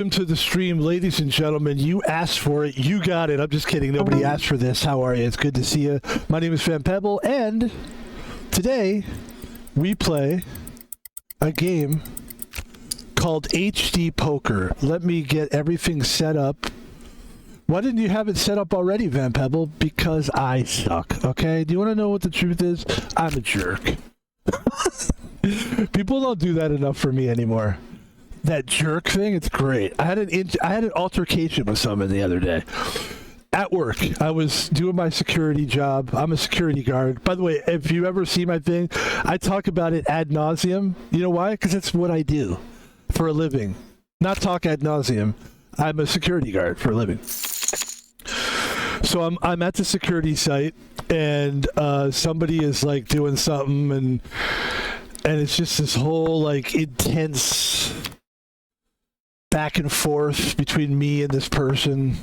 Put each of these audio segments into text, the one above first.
Welcome to the stream, ladies and gentlemen. You asked for it. You got it. I'm just kidding. Nobody asked for this. How are you? It's good to see you. My name is Pebble, and today we play a game called HD Poker. Let me get everything set up. Why didn't you have it set up already, Pebble? Because I suck, okay? Do you want to know what the truth is? I'm a jerk. People don't do that enough for me anymore. That jerk thing, it's great. I had an altercation with someone the other day at work. I was doing my security job. I'm a security guard. By the way, if you ever see my thing, I talk about it ad nauseum. You know why? Because it's what I do for a living. Not talk ad nauseum. I'm a security guard for a living. So I'm at the security site, and somebody is like doing something, and it's just this whole like intense back and forth between me and this person.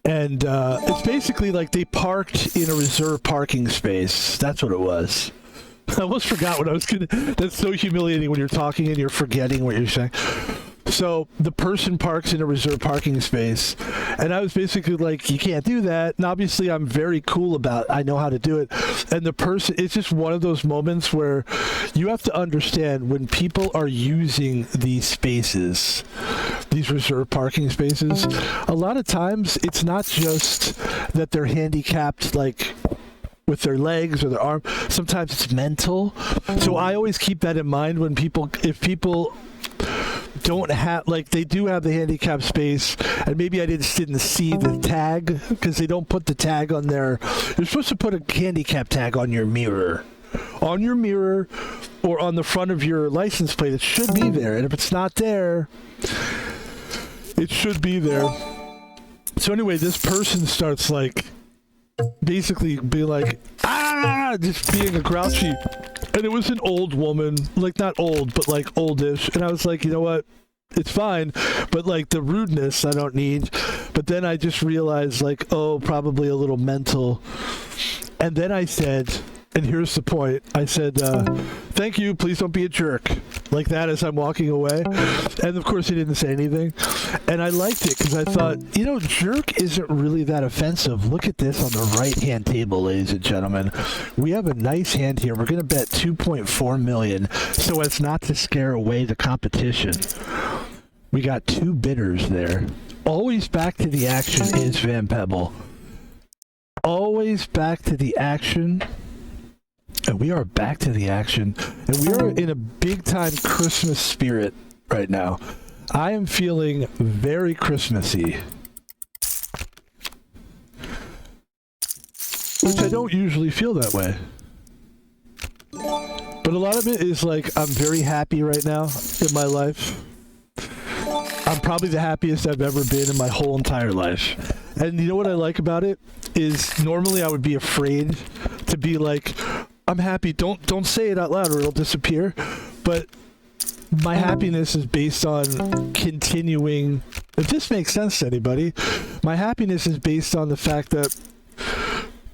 And it's basically like they parked in a reserved parking space. That's what it was. I almost forgot what I was going to... That's so humiliating when you're talking and you're forgetting what you're saying. So the person parks in a reserved parking space, and I was basically like, you can't do that. And obviously I'm very cool about it. I know how to do it. And the person, it's just one of those moments where you have to understand when people are using these spaces, these reserved parking spaces, a lot of times it's not just that they're handicapped, like with their legs or their arm. Sometimes it's mental. So I always keep that in mind when if people don't have, like, they do have the handicap space, and maybe I just didn't see the tag, because they don't put the tag on their... You're supposed to put a handicap tag on your mirror. On your mirror, or on the front of your license plate. It should be there, and if it's not there, it should be there. So anyway, this person starts, like, basically being like, just being a grouchy. And it was an old woman, like not old, but like oldish. And I was like, you know what? It's fine. But like the rudeness I don't need. But then I just realized like, oh, probably a little mental. And then I said, and here's the point. I said, thank you. Please don't be a jerk. Like that as I'm walking away. And of course he didn't say anything. And I liked it because I thought, you know, jerk isn't really that offensive. Look at this on the right-hand table, ladies and gentlemen. We have a nice hand here. We're going to bet 2.4 million so as not to scare away the competition. We got two bidders there. Always back to the action is Pebble. Always back to the action. And we are back to the action. And we are in a big-time Christmas spirit right now. I am feeling very Christmassy. Which I don't usually feel that way. But a lot of it is like, I'm very happy right now in my life. I'm probably the happiest I've ever been in my whole entire life. And you know what I like about it? Is normally I would be afraid to be like, I'm happy. Don't say it out loud or it'll disappear. But my happiness is based on continuing. If this makes sense to anybody, my happiness is based on the fact that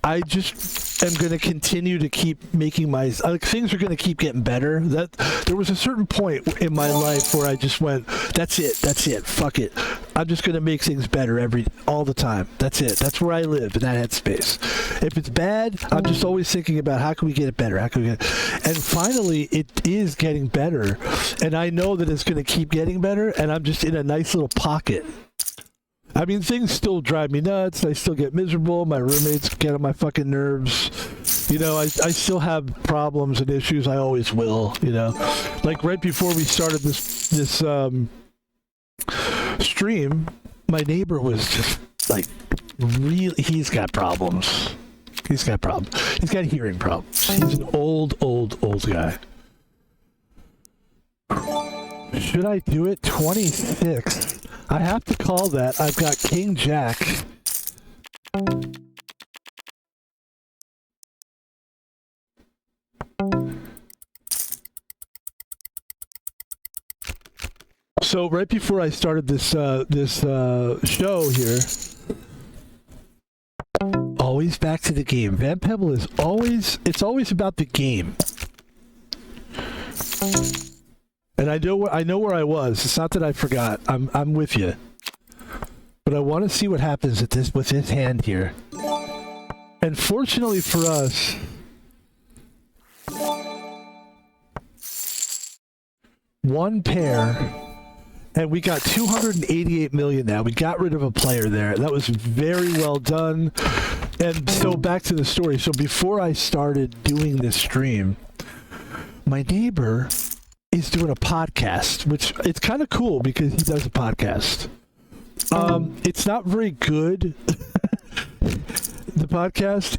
I just am going to continue to keep making things are going to keep getting better. That there was a certain point in my life where I just went, that's it, fuck it. I'm just going to make things better all the time. That's it. That's where I live, in that headspace. If it's bad, I'm just always thinking about how can we get it better? And finally, it is getting better. And I know that it's going to keep getting better, and I'm just in a nice little pocket. I mean, things still drive me nuts. I still get miserable. My roommates get on my fucking nerves. You know, I still have problems and issues. I always will, you know. Like right before we started this stream, my neighbor was just like, really, he's got problems. He's got hearing problems. He's an old guy. Should I do it? 26. I have to call that. I've got King Jack. So right before I started this show here, always back to the game. Pebble it's always about the game. And I know where I was. It's not that I forgot. I'm with you. But I want to see what happens with his hand here. And fortunately for us, one pair, and we got 288 million now. We got rid of a player there. That was very well done. And so back to the story. So before I started doing this stream, my neighbor is doing a podcast, which it's kind of cool because he does a podcast. It's not very good. The podcast,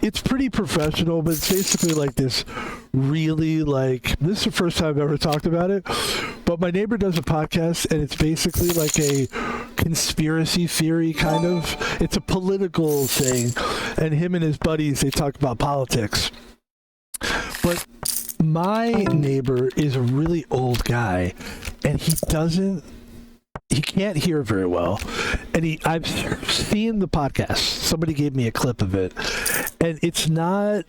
it's pretty professional, but it's basically like this really this is the first time I've ever talked about it, but my neighbor does a podcast and it's basically like a conspiracy theory kind of, it's a political thing, and him and his buddies, they talk about politics. But my neighbor is a really old guy and he can't hear very well, and I've seen the podcast. Somebody gave me a clip of it, and it's not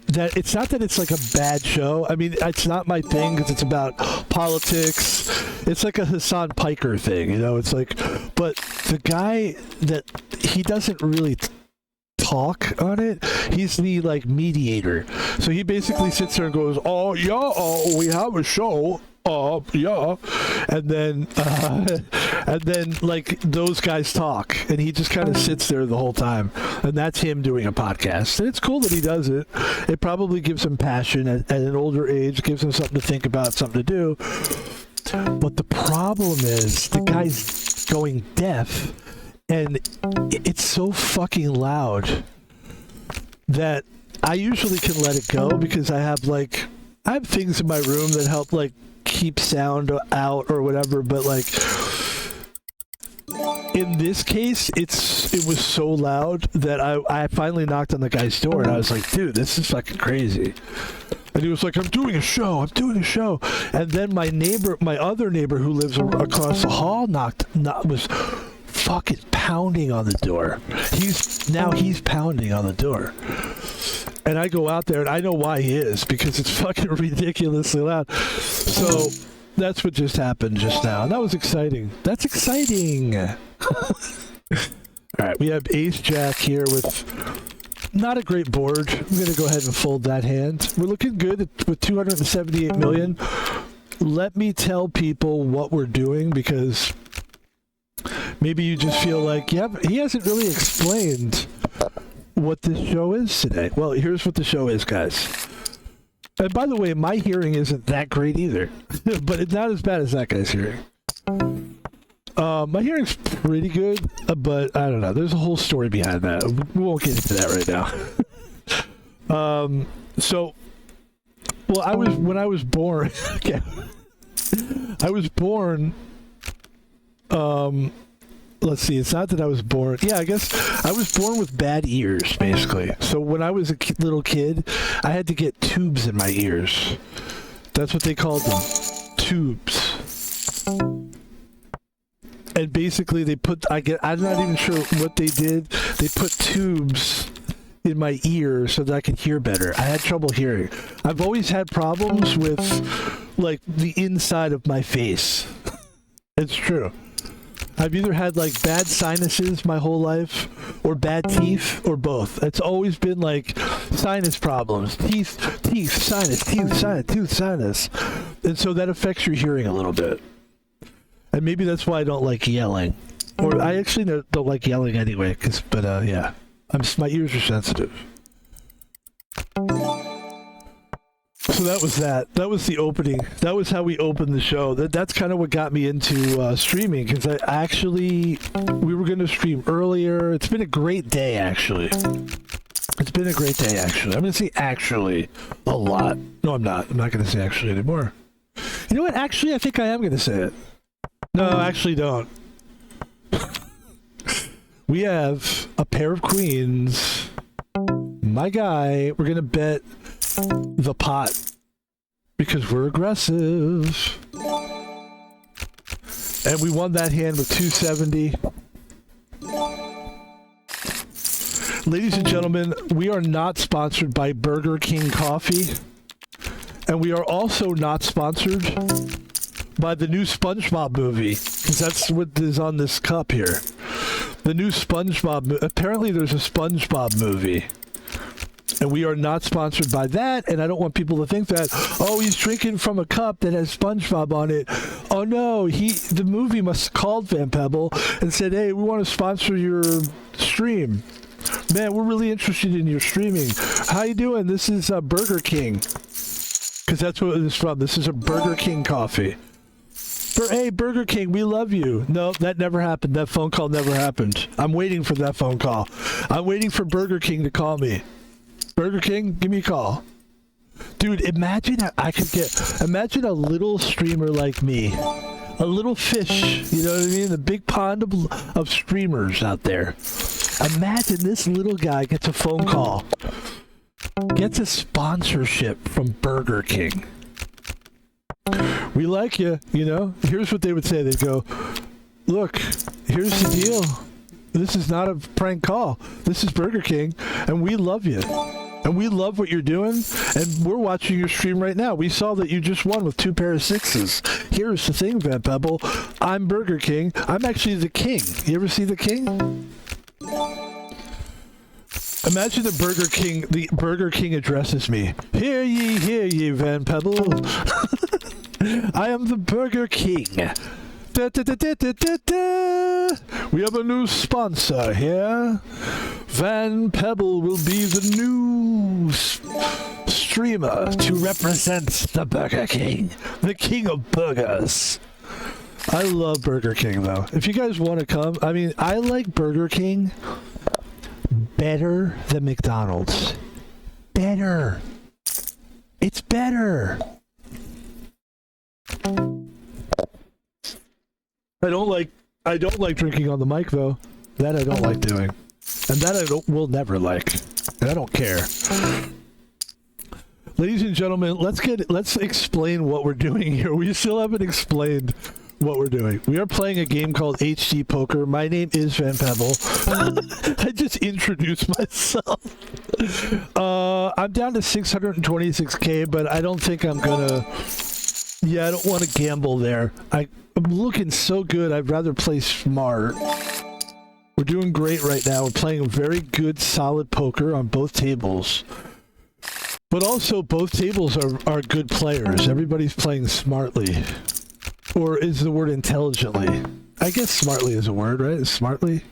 that it's like a bad show. I mean, it's not my thing because it's about politics. It's like a Hassan Piker thing, It's like, but the guy that he doesn't really talk on it. He's the mediator. So he basically sits there and goes, "Oh yeah, we have a show." Yeah, and then those guys talk, and he just kind of sits there the whole time, and that's him doing a podcast. And it's cool that he does it. It probably gives him passion at an older age, gives him something to think about, something to do. But the problem is the guy's going deaf, and it's so fucking loud that I usually can let it go because I have things in my room that help keep sound out or whatever, but in this case it was so loud that I finally knocked on the guy's door and I was like, dude, this is fucking crazy. And he was like, I'm doing a show. And then my other neighbor who lives across the hall was fucking pounding on the door. He's pounding on the door. And I go out there, and I know why he is, because it's fucking ridiculously loud. So that's what just happened just now. And that was exciting. That's exciting. All right, we have Ace Jack here with not a great board. I'm going to go ahead and fold that hand. We're looking good with 278 million. Let me tell people what we're doing, because maybe you just feel like, yeah, he hasn't really explained what this show is today. Well, here's what the show is, guys. And by the way, my hearing isn't that great either, but it's not as bad as that guy's hearing. My hearing's pretty good, but I don't know. There's a whole story behind that. We won't get into that right now. When I was born, okay, I was born, let's see, it's not that I was born. Yeah, I guess I was born with bad ears, basically. So when I was a little kid, I had to get tubes in my ears. That's what they called them, tubes. And basically I'm not even sure what they did. They put tubes in my ear so that I could hear better. I had trouble hearing. I've always had problems with the inside of my face. It's true. I've either had bad sinuses my whole life, or bad teeth, or both. It's always been sinus problems. Teeth, sinus, teeth, sinus, tooth, sinus. And so that affects your hearing a little bit. And maybe that's why I don't like yelling. Or I actually don't like yelling anyway, yeah. My ears are sensitive. So that was that. That was the opening. That was how we opened the show. That's kind of what got me into streaming, because we were going to stream earlier. It's been a great day, actually. I'm going to say actually a lot. No, I'm not. I'm not going to say actually anymore. You know what? Actually, I think I am going to say it. No, actually don't. We have a pair of queens. My guy, we're going to bet the pot because we're aggressive. And we won that hand with 270. Ladies and gentlemen, we are not sponsored by Burger King Coffee. And we are also not sponsored by the new SpongeBob movie, because that's what is on this cup here. The new SpongeBob, apparently there's a SpongeBob movie. And we are not sponsored by that, and I don't want people to think that, oh, he's drinking from a cup that has SpongeBob on it. Oh no, the movie must have called Van Pebble and said, hey, we want to sponsor your stream. Man, we're really interested in your streaming. How you doing? This is Burger King. Because that's what it is from. This is a Burger King coffee. Hey, Burger King, we love you. No, that never happened. That phone call never happened. I'm waiting for that phone call. I'm waiting for Burger King to call me. Burger King, give me a call. Dude, imagine imagine a little streamer like me. A little fish, you know what I mean? The big pond of streamers out there. Imagine this little guy gets a phone call. Gets a sponsorship from Burger King. We like you, you know? Here's what they would say. They'd go, look, here's the deal. This is not a prank call. This is Burger King, and we love you. And we love what you're doing, and we're watching your stream right now. We saw that you just won with 2 pair of 6s. Here's the thing, Van Pebble. I'm Burger King. I'm actually the king. You ever see the king? Imagine the Burger King addresses me. Hear ye, Van Pebble. I am the Burger King. Da, da, da, da, da, da, da. We have a new sponsor here. Van Pebble will be the new streamer to represent the Burger King, the king of burgers. I love Burger King, though. If you guys want to come, I mean, I like Burger King better than McDonald's. Better. It's better. I don't like drinking on the mic, though. That I don't like doing. And that I will never like. And I don't care. Ladies and gentlemen, let's explain what we're doing here. We still haven't explained what we're doing. We are playing a game called HD Poker. My name is Van Pebble. I just introduced myself. I'm down to 626k, but I don't think I'm gonna... Yeah, I don't want to gamble there. I'm looking so good, I'd rather play smart. We're doing great right now. We're playing a very good, solid poker on both tables. But also, both tables are good players. Everybody's playing smartly. Or is the word intelligently? I guess smartly is a word, right? Smartly?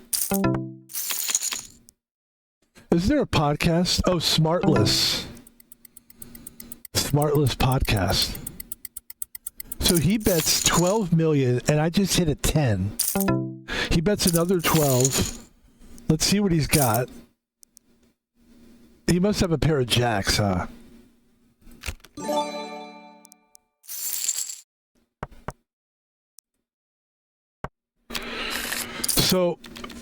Is there a podcast? Oh, Smartless. Smartless podcast. So he bets 12 million, and I just hit a 10. He bets another 12. Let's see what he's got. He must have a pair of jacks, huh? So,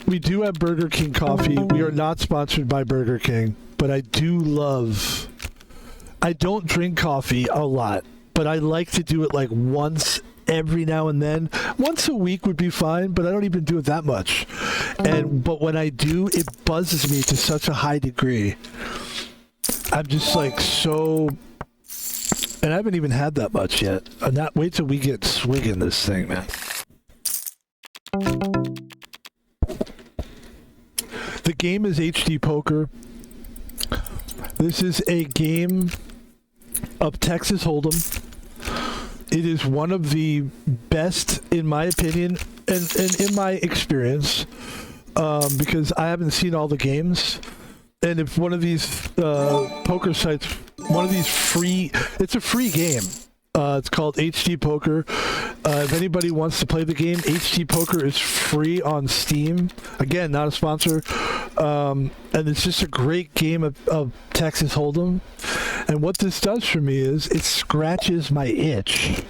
we do have Burger King coffee. We are not sponsored by Burger King, but I don't drink coffee a lot, but I like to do it like once every now and then. Once a week would be fine, but I don't even do it that much. But when I do, it buzzes me to such a high degree. I'm just like so... And I haven't even had that much yet. Wait till we get swigging this thing, man. The game is HD Poker. This is a game of Texas Hold'em. It is one of the best, in my opinion, and in my experience, because I haven't seen all the games. And if one of these poker sites, one of these it's a free game. It's called HD Poker. If anybody wants to play the game, HD Poker is free on Steam. Again, not a sponsor. And it's just a great game of Texas Hold'em. And what this does for me is it scratches my itch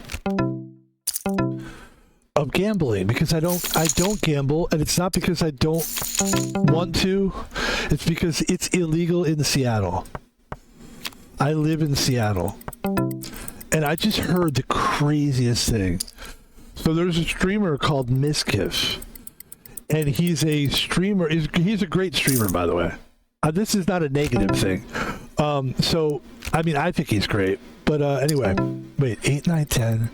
of gambling, because I don't gamble, and it's not because I don't want to. It's because it's illegal in Seattle. I live in Seattle. And I just heard the craziest thing. So there's a streamer called Miskiff, and he's a streamer. He's a great streamer, by the way. This is not a negative thing. So, I mean, I think he's great. But anyway, wait, 8, 9, 10.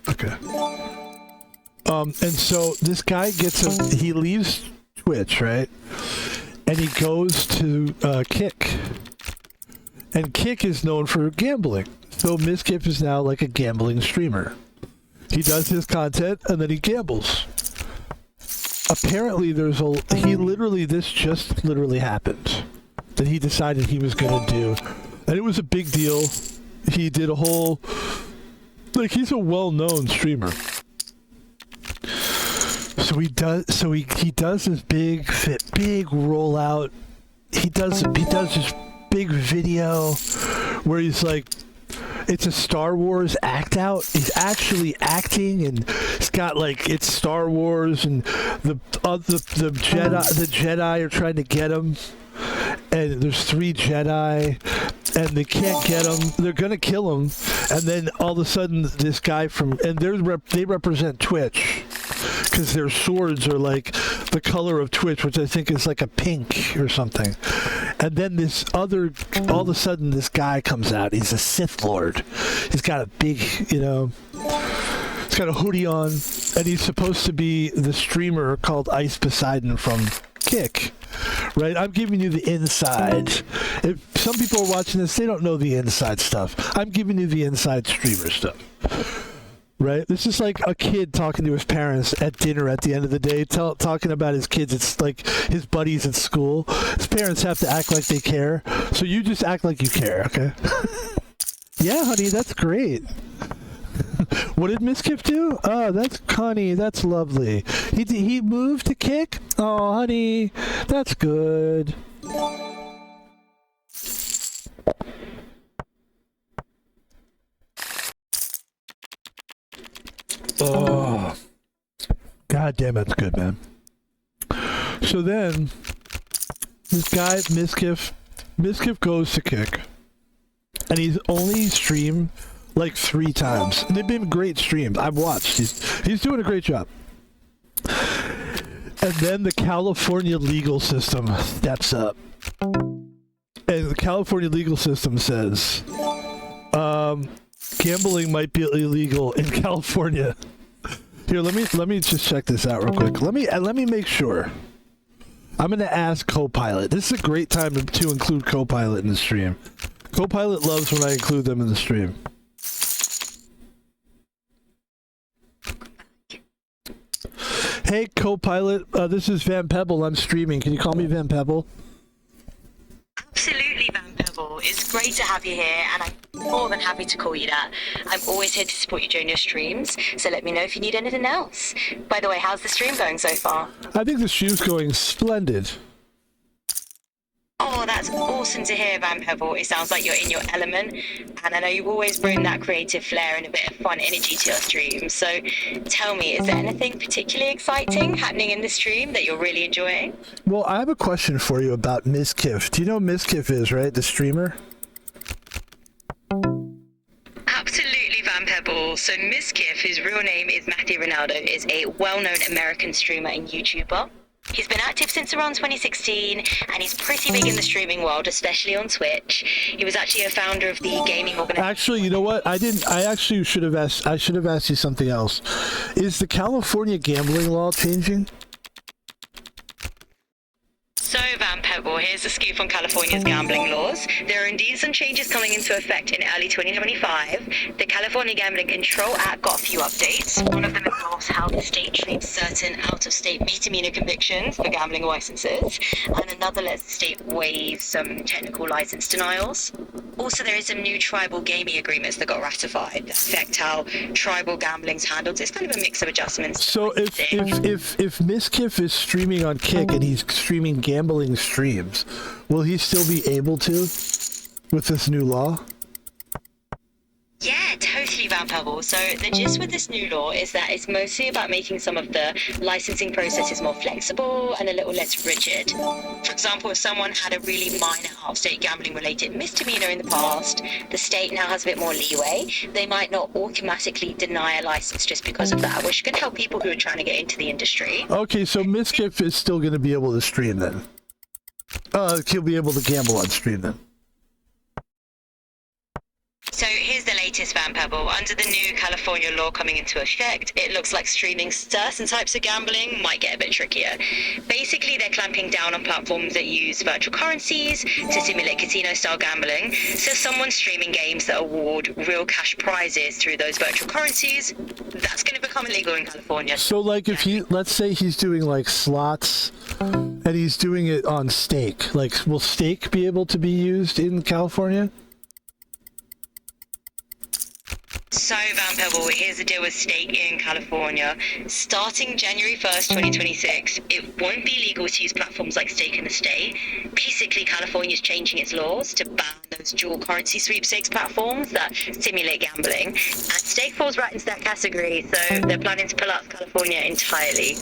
Okay. And so this guy he leaves Twitch, right? And he goes to Kick. And Kick is known for gambling. So Miskip is now like a gambling streamer. He does his content and then he gambles. Apparently this just literally happened. That he decided he was going to do. And it was a big deal. He did a whole... Like, he's a well-known streamer. So he does this big rollout. He does this big video where he's like, it's a Star Wars act out. He's actually acting, and it's got like, it's Star Wars, and the Jedi are trying to get him, and there's 3 Jedi, and they can't get him. They're gonna kill him, and then all of a sudden, this guy they represent Twitch. Because their swords are like the color of Twitch, which I think is like a pink or something. And then all of a sudden this guy comes out. He's a Sith Lord. He's got a big, he's got a hoodie on, and he's supposed to be the streamer called Ice Poseidon from Kick. Right? I'm giving you the inside. If some people are watching this, they don't know the inside stuff. I'm giving you the inside streamer stuff. Right? This is like a kid talking to his parents at dinner at the end of the day, talking about his kids. It's like his buddies at school. His parents have to act like they care. So you just act like you care, okay? Yeah, honey, that's great. What did Miskip do? Oh, that's honey, that's lovely. He moved to Kick? Oh, honey, that's good. Oh, god damn, that's good, man. So then, this guy, Miskip goes to Kick, and he's only streamed like 3 times. And they've been great streams. I've watched. He's doing a great job. And then the California legal system steps up. And the California legal system says, gambling might be illegal in California. Here, let me just check this out real quick. Let me make sure. I'm gonna ask Copilot. This is a great time to include Copilot in the stream. Copilot loves when I include them in the stream. Hey, Copilot. This is Van Pebble. I'm streaming. Can you call me Van Pebble? Absolutely, Van Pebble. It's great to have you here, and I'm more than happy to call you that. I'm always here to support you during your streams, so let me know if you need anything else. By the way, how's the stream going so far? I think the stream's going splendid. Oh, that's awesome to hear, Van Pebble. It sounds like you're in your element, and I know you always bring that creative flair and a bit of fun energy to your stream. So tell me, is there anything particularly exciting happening in the stream that you're really enjoying? Well, I have a question for you about Miskif. Do you know who Miskif is, right? The streamer? Absolutely, Van Pebble. So Miskif, his real name is Matthew Ronaldo, is a well-known American streamer and YouTuber. He's been active since around 2016, and he's pretty big in the streaming world, especially on Twitch. He was actually a founder of the gaming organization. Actually, you know what? I actually should have asked you something else. Is the California gambling law changing? So, Van Pebble, here's the scoop on California's gambling laws. There are indeed some changes coming into effect in early 2025. The California Gambling Control Act got a few updates. One of them involves how the state treats certain out-of-state misdemeanor convictions for gambling licenses, and another lets the state waive some technical license denials. Also, there is some new tribal gaming agreements that got ratified that affect how tribal gambling's handled. It's kind of a mix of adjustments. So if Miskif is streaming on Kick and he's streaming gambling streams, will he still be able to with this new law? Yeah, totally, Van Pebble. So the gist with this new law is that it's mostly about making some of the licensing processes more flexible and a little less rigid. For example, if someone had a really minor out-of-state gambling-related misdemeanor in the past, the state now has a bit more leeway. They might not automatically deny a license just because of that, which can help people who are trying to get into the industry. Okay, so Miskif is still going to be able to stream then? He'll be able to gamble on stream then. So here's the latest, Van Pebble. Under the new California law coming into effect, it looks like streaming certain types of gambling might get a bit trickier. Basically, they're clamping down on platforms that use virtual currencies to simulate casino-style gambling. So if someone's streaming games that award real cash prizes through those virtual currencies, that's going to become illegal in California. So, like, if let's say he's doing, like, slots, and he's doing it on stake. Like, will stake be able to be used in California? So, Van Pebble, here's the deal with stake in California. Starting January 1st, 2026, it won't be legal to use platforms like Stake in the State. Basically, California's changing its laws to ban those dual currency sweepstakes platforms that simulate gambling. And stake falls right into that category, so they're planning to pull out California entirely.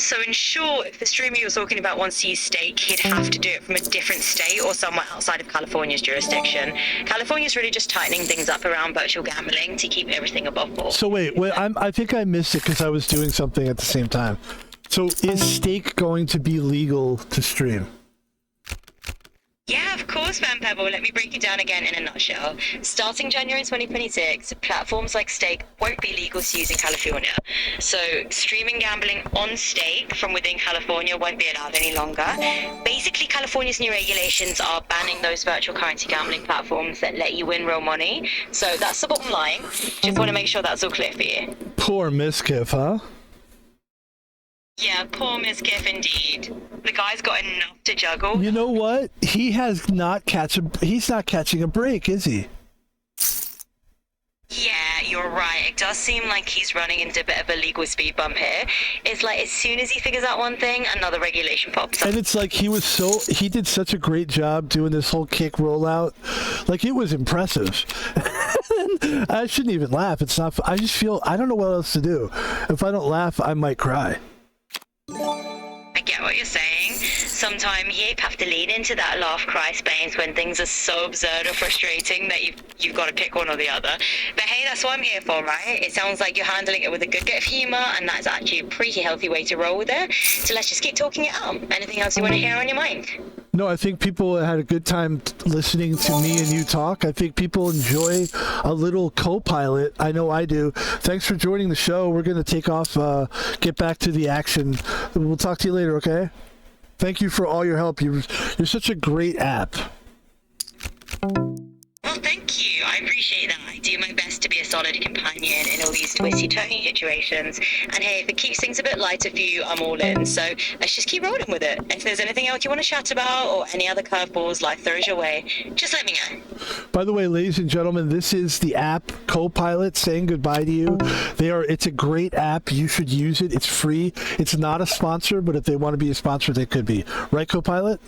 So in short, if the streamer you're talking about wants to use stake, he'd have to do it from a different state or somewhere outside of California's jurisdiction. California's really just tightening things up around virtual gambling to keep everything above board. So wait, I think I missed it because I was doing something at the same time. So is stake going to be legal to stream? Yeah, of course, Van Pebble. Let me break it down again in a nutshell. Starting January 2026, platforms like Stake won't be legal to use in California. So streaming gambling on Stake from within California won't be allowed any longer. Basically, California's new regulations are banning those virtual currency gambling platforms that let you win real money. So that's the bottom line. Just want to make sure that's all clear for you. Poor Miskiff, huh? Yeah, poor Miss Kiff indeed. The guy's got enough to juggle. You know what? He's not catching a break, is he? Yeah, you're right. It does seem like he's running into a bit of a legal speed bump here. It's like as soon as he figures out one thing, another regulation pops up. And it's like he did such a great job doing this whole kick rollout. Like, it was impressive. I shouldn't even laugh. It's not, I just feel, I don't know what else to do. If I don't laugh, I might cry. I get what you're saying. Sometimes you have to lean into that laugh cry space when things are so absurd or frustrating that you've got to pick one or the other. But hey, that's what I'm here for, right? It sounds like you're handling it with a good bit of humour, and that's actually a pretty healthy way to roll with it. So let's just keep talking it out. Anything else you want to hear on your mind? No, I think people had a good time listening to me and you talk. I think people enjoy a little co-pilot. I know I do. Thanks for joining the show. We're going to take off, get back to the action. We'll talk to you later, okay? Thank you for all your help. You're such a great app. Well, thank you. I appreciate that. I do my best to be a solid companion in all these twisty-turny situations. And hey, if it keeps things a bit lighter for you, I'm all in. So let's just keep rolling with it. If there's anything else you want to chat about or any other curveballs life throws your way, just let me know. By the way, ladies and gentlemen, this is the app Copilot saying goodbye to you. It's a great app. You should use it. It's free. It's not a sponsor, but if they want to be a sponsor, they could be. Right, Copilot?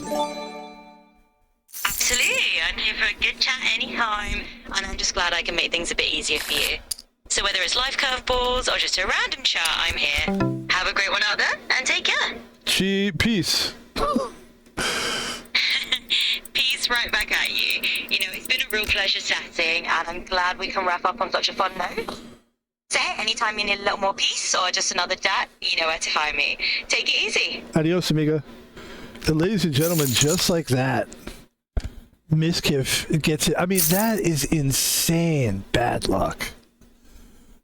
Absolutely. I'm here for a good chat anytime, and I'm just glad I can make things a bit easier for you. So whether it's life curveballs or just a random chat, I'm here. Have a great one out there, and take care. Peace. Peace right back at you. You know, it's been a real pleasure chatting, and I'm glad we can wrap up on such a fun note. So hey, anytime you need a little more peace or just another chat, you know where to find me. Take it easy. Adios, amiga. And ladies and gentlemen, just like that, Miskiff gets it. I mean, that is insane bad luck.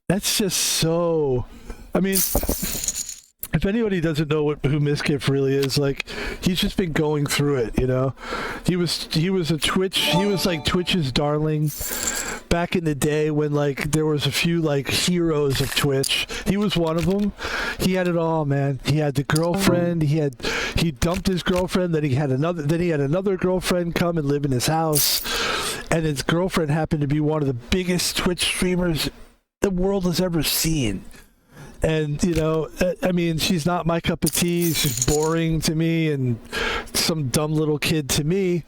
That's just so... I mean, if anybody doesn't know who Miskiff really is, like, he's just been going through it, you know? He was a Twitch... He was, like, Twitch's darling back in the day when, like, there was a few, like, heroes of Twitch. He was one of them. He had it all, man. He had the girlfriend. He dumped his girlfriend. Then he had another girlfriend come and live in his house. And his girlfriend happened to be one of the biggest Twitch streamers the world has ever seen. And, you know, I mean, she's not my cup of tea. She's boring to me and some dumb little kid to me.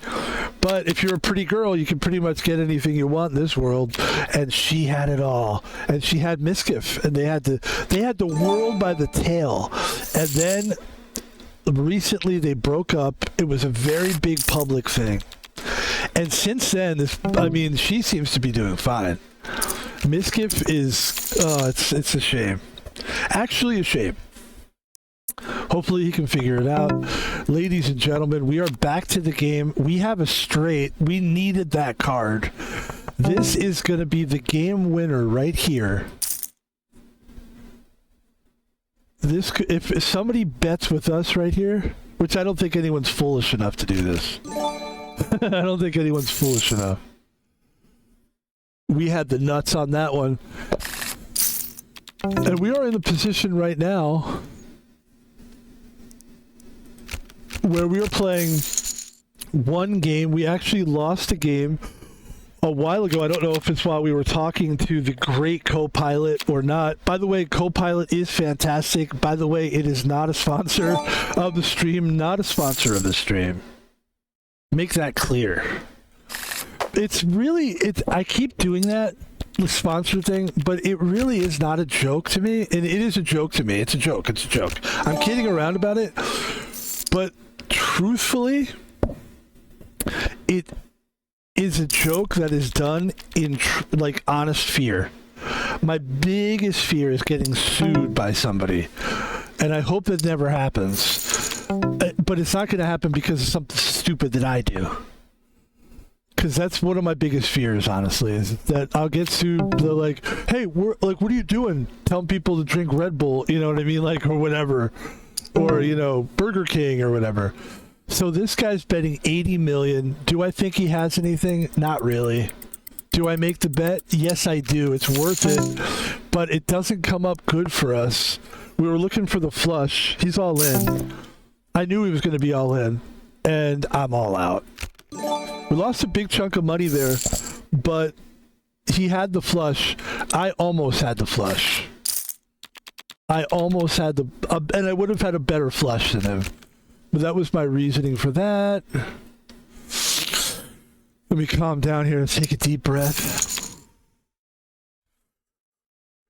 But if you're a pretty girl, you can pretty much get anything you want in this world. And she had it all. And she had Miskiff. And they had the world by the tail. And then recently they broke up. It was a very big public thing. And since then, she seems to be doing fine. Miskiff is, it's a shame. Actually a shame. Hopefully he can figure it out. Ladies and gentlemen, we are back to the game. We have a straight. We needed that card. This is going to be the game winner right here. This, if somebody bets with us right here, which I don't think anyone's foolish enough to do this. I don't think anyone's foolish enough. We had the nuts on that one. And we are in the position right now where we are playing one game. We actually lost a game a while ago. I don't know if it's while we were talking to the great Copilot or not. By the way, Copilot is fantastic. By the way, it is not a sponsor of the stream, not a sponsor of the stream. Make that clear. It's really, I keep doing that, the sponsor thing, but it really is not a joke to me. And it is a joke to me. It's a joke. It's a joke. I'm kidding around about it, but truthfully, it is a joke that is done in like honest fear. My biggest fear is getting sued by somebody, and I hope that never happens. But it's not going to happen because of something stupid that I do. Because that's one of my biggest fears, honestly, is that I'll get sued. They're like, "Hey, what are you doing? Telling people to drink Red Bull, you know what I mean, like, or whatever, or Burger King or whatever." So this guy's betting 80 million. Do I think he has anything? Not really. Do I make the bet? Yes, I do. It's worth it, but it doesn't come up good for us. We were looking for the flush. He's all in. I knew he was going to be all in, and I'm all out. We lost a big chunk of money there, but he had the flush. I almost had the flush. I almost had and I would have had a better flush than him. But that was my reasoning for that. Let me calm down here and take a deep breath.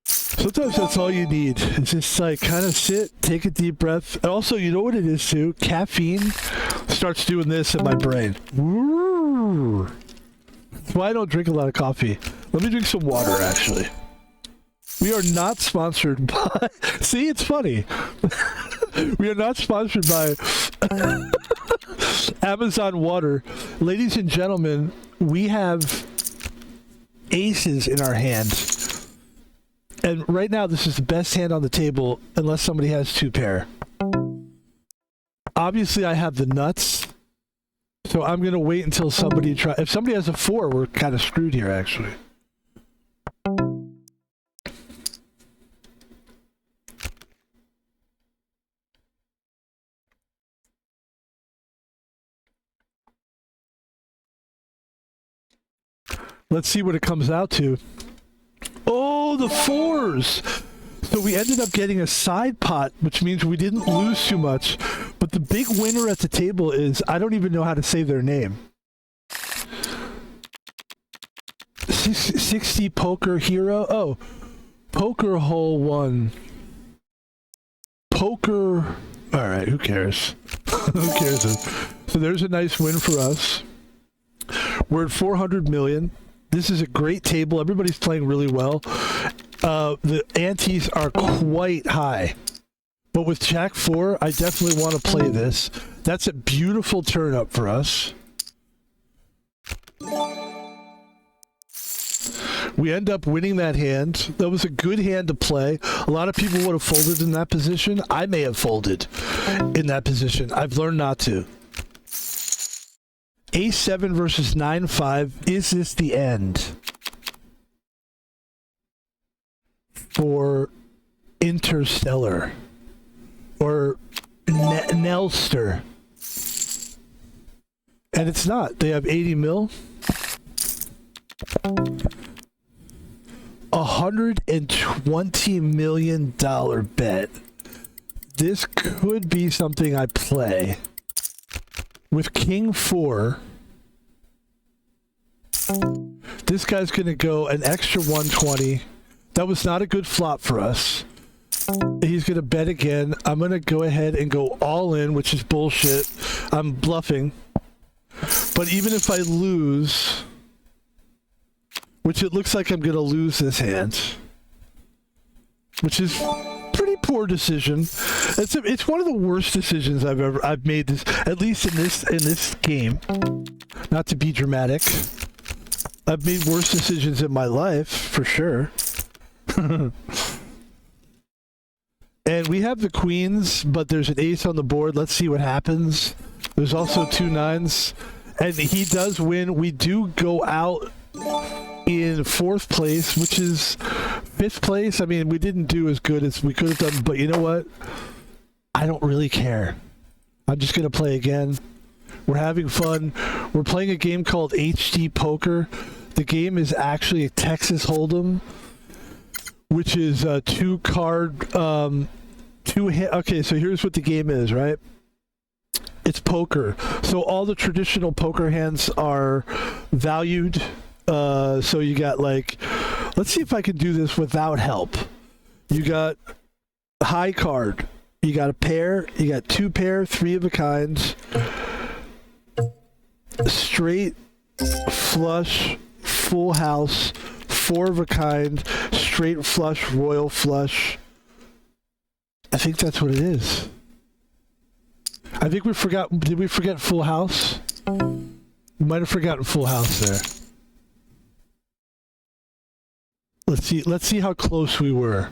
Sometimes that's all you need. It's just like kind of sit, take a deep breath. And also, you know what it is too? Caffeine starts doing this in my brain. Woo! That's why I don't drink a lot of coffee. Let me drink some water, actually. We are not sponsored by... See, it's funny. We are not sponsored by Amazon Water. Ladies and gentlemen, we have aces in our hand. And right now, this is the best hand on the table, unless somebody has two pair. Obviously, I have the nuts. So I'm going to wait until somebody tries. If somebody has a 4, we're kind of screwed here, actually. Let's see what it comes out to. Oh, the 4s! So we ended up getting a side pot, which means we didn't lose too much. But the big winner at the table is, I don't even know how to say their name. 60 Poker Hero? Oh, Poker Hole 1. Poker... Alright, who cares? Who cares? So there's a nice win for us. We're at 400 million. This is a great table. Everybody's playing really well. The antes are quite high. But with Jack 4, I definitely want to play this. That's a beautiful turn up for us. We end up winning that hand. That was a good hand to play. A lot of people would have folded in that position. I may have folded in that position. I've learned not to. A7 versus 9-5. Is this the end for Interstellar or Nelster? And it's not. They have 80 mil. $120 million bet. This could be something I play. With King 4, this guy's going to go an extra 120. That was not a good flop for us. He's going to bet again. I'm going to go ahead and go all in, which is bullshit. I'm bluffing. But even if I lose, which it looks like I'm going to lose this hand, which is pretty poor decision. It's one of the worst decisions I've made this, at least in this game. Not to be dramatic. I've made worse decisions in my life, for sure. And we have the queens, but there's an ace on the board. Let's see what happens. There's also 2 9s. And he does win. We do go out in 4th place, which is 5th place. I mean, we didn't do as good as we could have done, but you know what? I don't really care. I'm just going to play again. We're having fun. We're playing a game called HD Poker. The game is actually a Texas Hold'em, which is a 2-card, 2-hit. Okay, so here's what the game is, right? It's poker. So all the traditional poker hands are valued. So you got like, let's see if I can do this without help. You got high card. You got a pair. You got 2 pair, 3 of a kind. Straight, flush, full house, 4 of a kind, straight flush, royal flush. I think that's what it is. I think we forgot. Did we forget full house? We might have forgotten full house there. Let's see how close we were.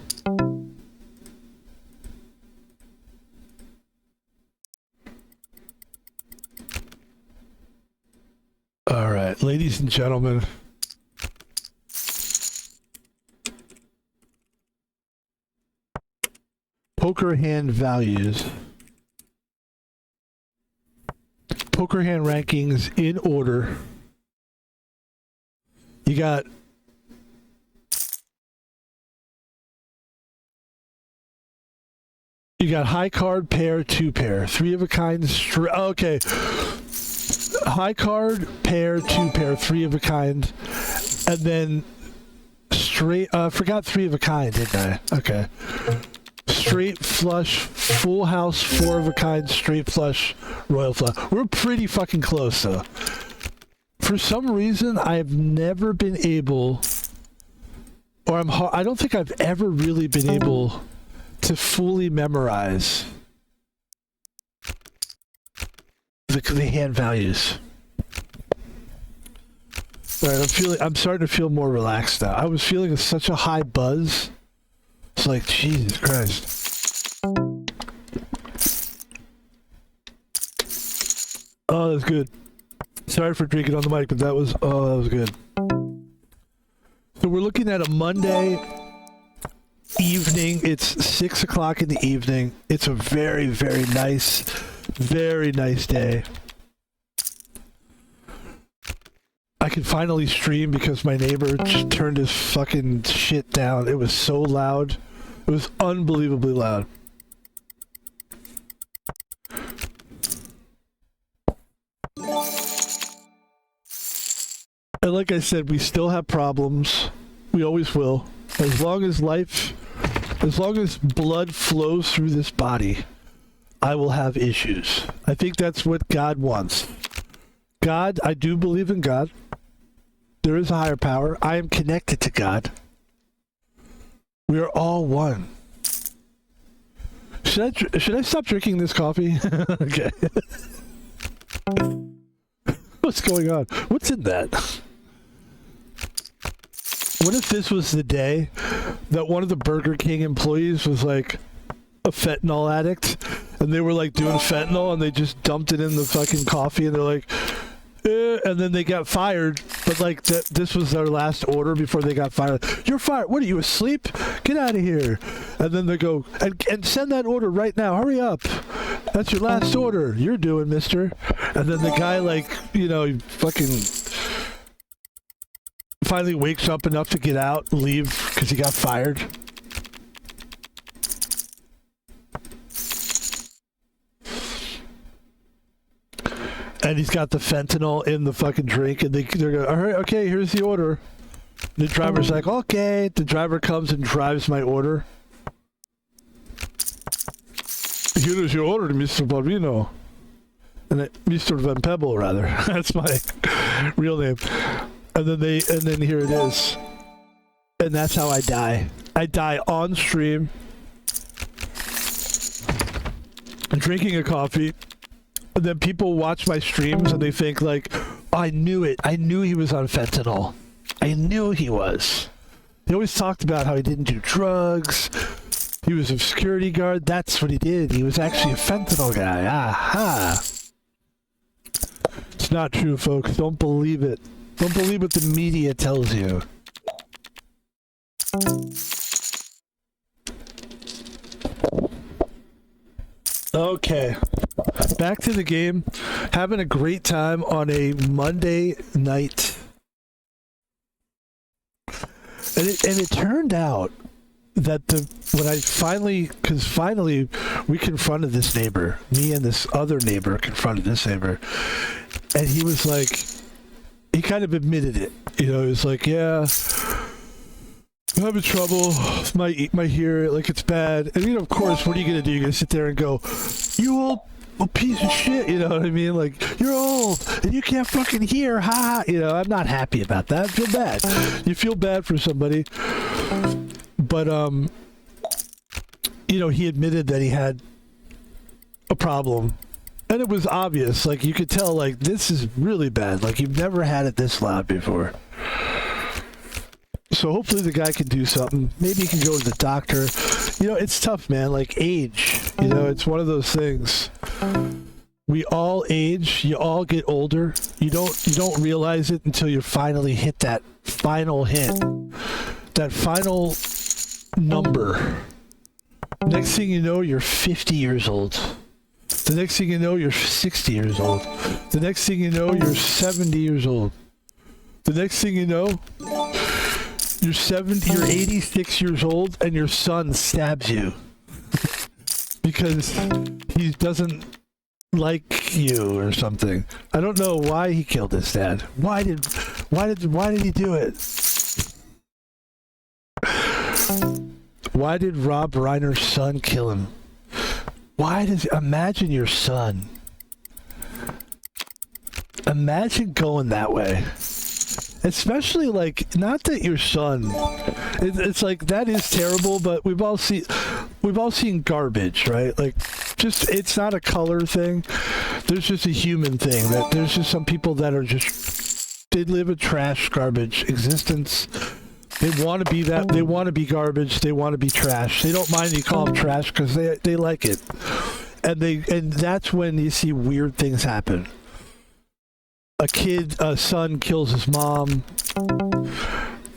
All right, ladies and gentlemen. Poker hand values. Poker hand rankings in order. You got high card, pair, 2 pair, 3 of a kind. Okay, high card, pair, 2 pair, 3 of a kind, and then straight. Forgot 3 of a kind, didn't I? Okay. Straight flush, full house, 4 of a kind, straight flush, royal flush. We're pretty fucking close, though. For some reason, I've never been able, or I don't think I've ever really been able to fully memorize the hand values. All right, I'm starting to feel more relaxed now. I was feeling such a high buzz. It's like, Jesus Christ. Oh, that's good. Sorry for drinking on the mic, but that was good. So we're looking at a Monday evening. It's 6 o'clock in the evening. It's a very, very nice day. I could finally stream because my neighbor just turned his fucking shit down. It was so loud. It was unbelievably loud. And like I said, we still have problems. We always will. As long as blood flows through this body, I will have issues. I think that's what God wants. God, I do believe in God. There is a higher power. I am connected to God. We are all one. Should I stop drinking this coffee? Okay. What's going on? What's in that? What if this was the day that one of the Burger King employees was like a fentanyl addict and they were like doing fentanyl and they just dumped it in the fucking coffee and they're like, and then they got fired, but like this was their last order before they got fired. You're fired. What are you, asleep? Get out of here. And then they go, and send that order right now. Hurry up. That's your last order. You're doing, mister. And then the guy, like, you know, fucking finally wakes up enough to get out and leave because he got fired. And he's got the fentanyl in the fucking drink, and they're going, all right, okay, here's the order. The driver's like, okay. The driver comes and drives my order. Here is your order, Mr. Barbino. And Mr. Van Pebble, rather. That's my real name. And then here it is. And that's how I die. I die on stream. drinking a coffee, and then people watch my streams and they think like, oh, I knew it. I knew he was on fentanyl. I knew he was. He always talked about how he didn't do drugs. He was a security guard. That's what he did. He was actually a fentanyl guy. Aha. It's not true, folks. Don't believe it. Don't believe what the media tells you. Okay. Back to the game. Having a great time on a Monday night. And it turned out that finally we confronted this neighbor. Me and this other neighbor confronted this neighbor. And he was like, he kind of admitted it. You know, he was like, yeah, I'm having trouble. My hearing, like it's bad. And you know, of course, what are you going to do? You're going to sit there and go, you old piece of shit, you know what I mean? Like, you're old and you can't fucking hear, ha. You know, I'm not happy about that. I feel bad. You feel bad for somebody. But, you know, he admitted that he had a problem. And it was obvious. Like, you could tell, like, this is really bad. Like, you've never had it this loud before. So hopefully the guy can do something. Maybe he can go to the doctor. You know, it's tough, man. Like age, you know, it's one of those things. We all age. You all get older. You don't realize it until you finally hit that final hit, that final number. Next thing you know, you're 50 years old. The next thing you know, you're 60 years old. The next thing you know, you're 70 years old. The next thing you know, you're 86 years old and your son stabs you because he doesn't like you or something. I don't know why he killed his dad. Why did he do it? Why did Rob Reiner's son kill him? Imagine your son. Imagine going that way. Especially, like, not that your son, it's like, that is terrible, but we've all seen garbage, right? Like, just, it's not a color thing. There's just a human thing, that there's just some people that are just, they live a trash garbage existence. They want to be that, they want to be garbage, they want to be trash. They don't mind you call them trash because they like it. And that's when you see weird things happen. A son kills his mom.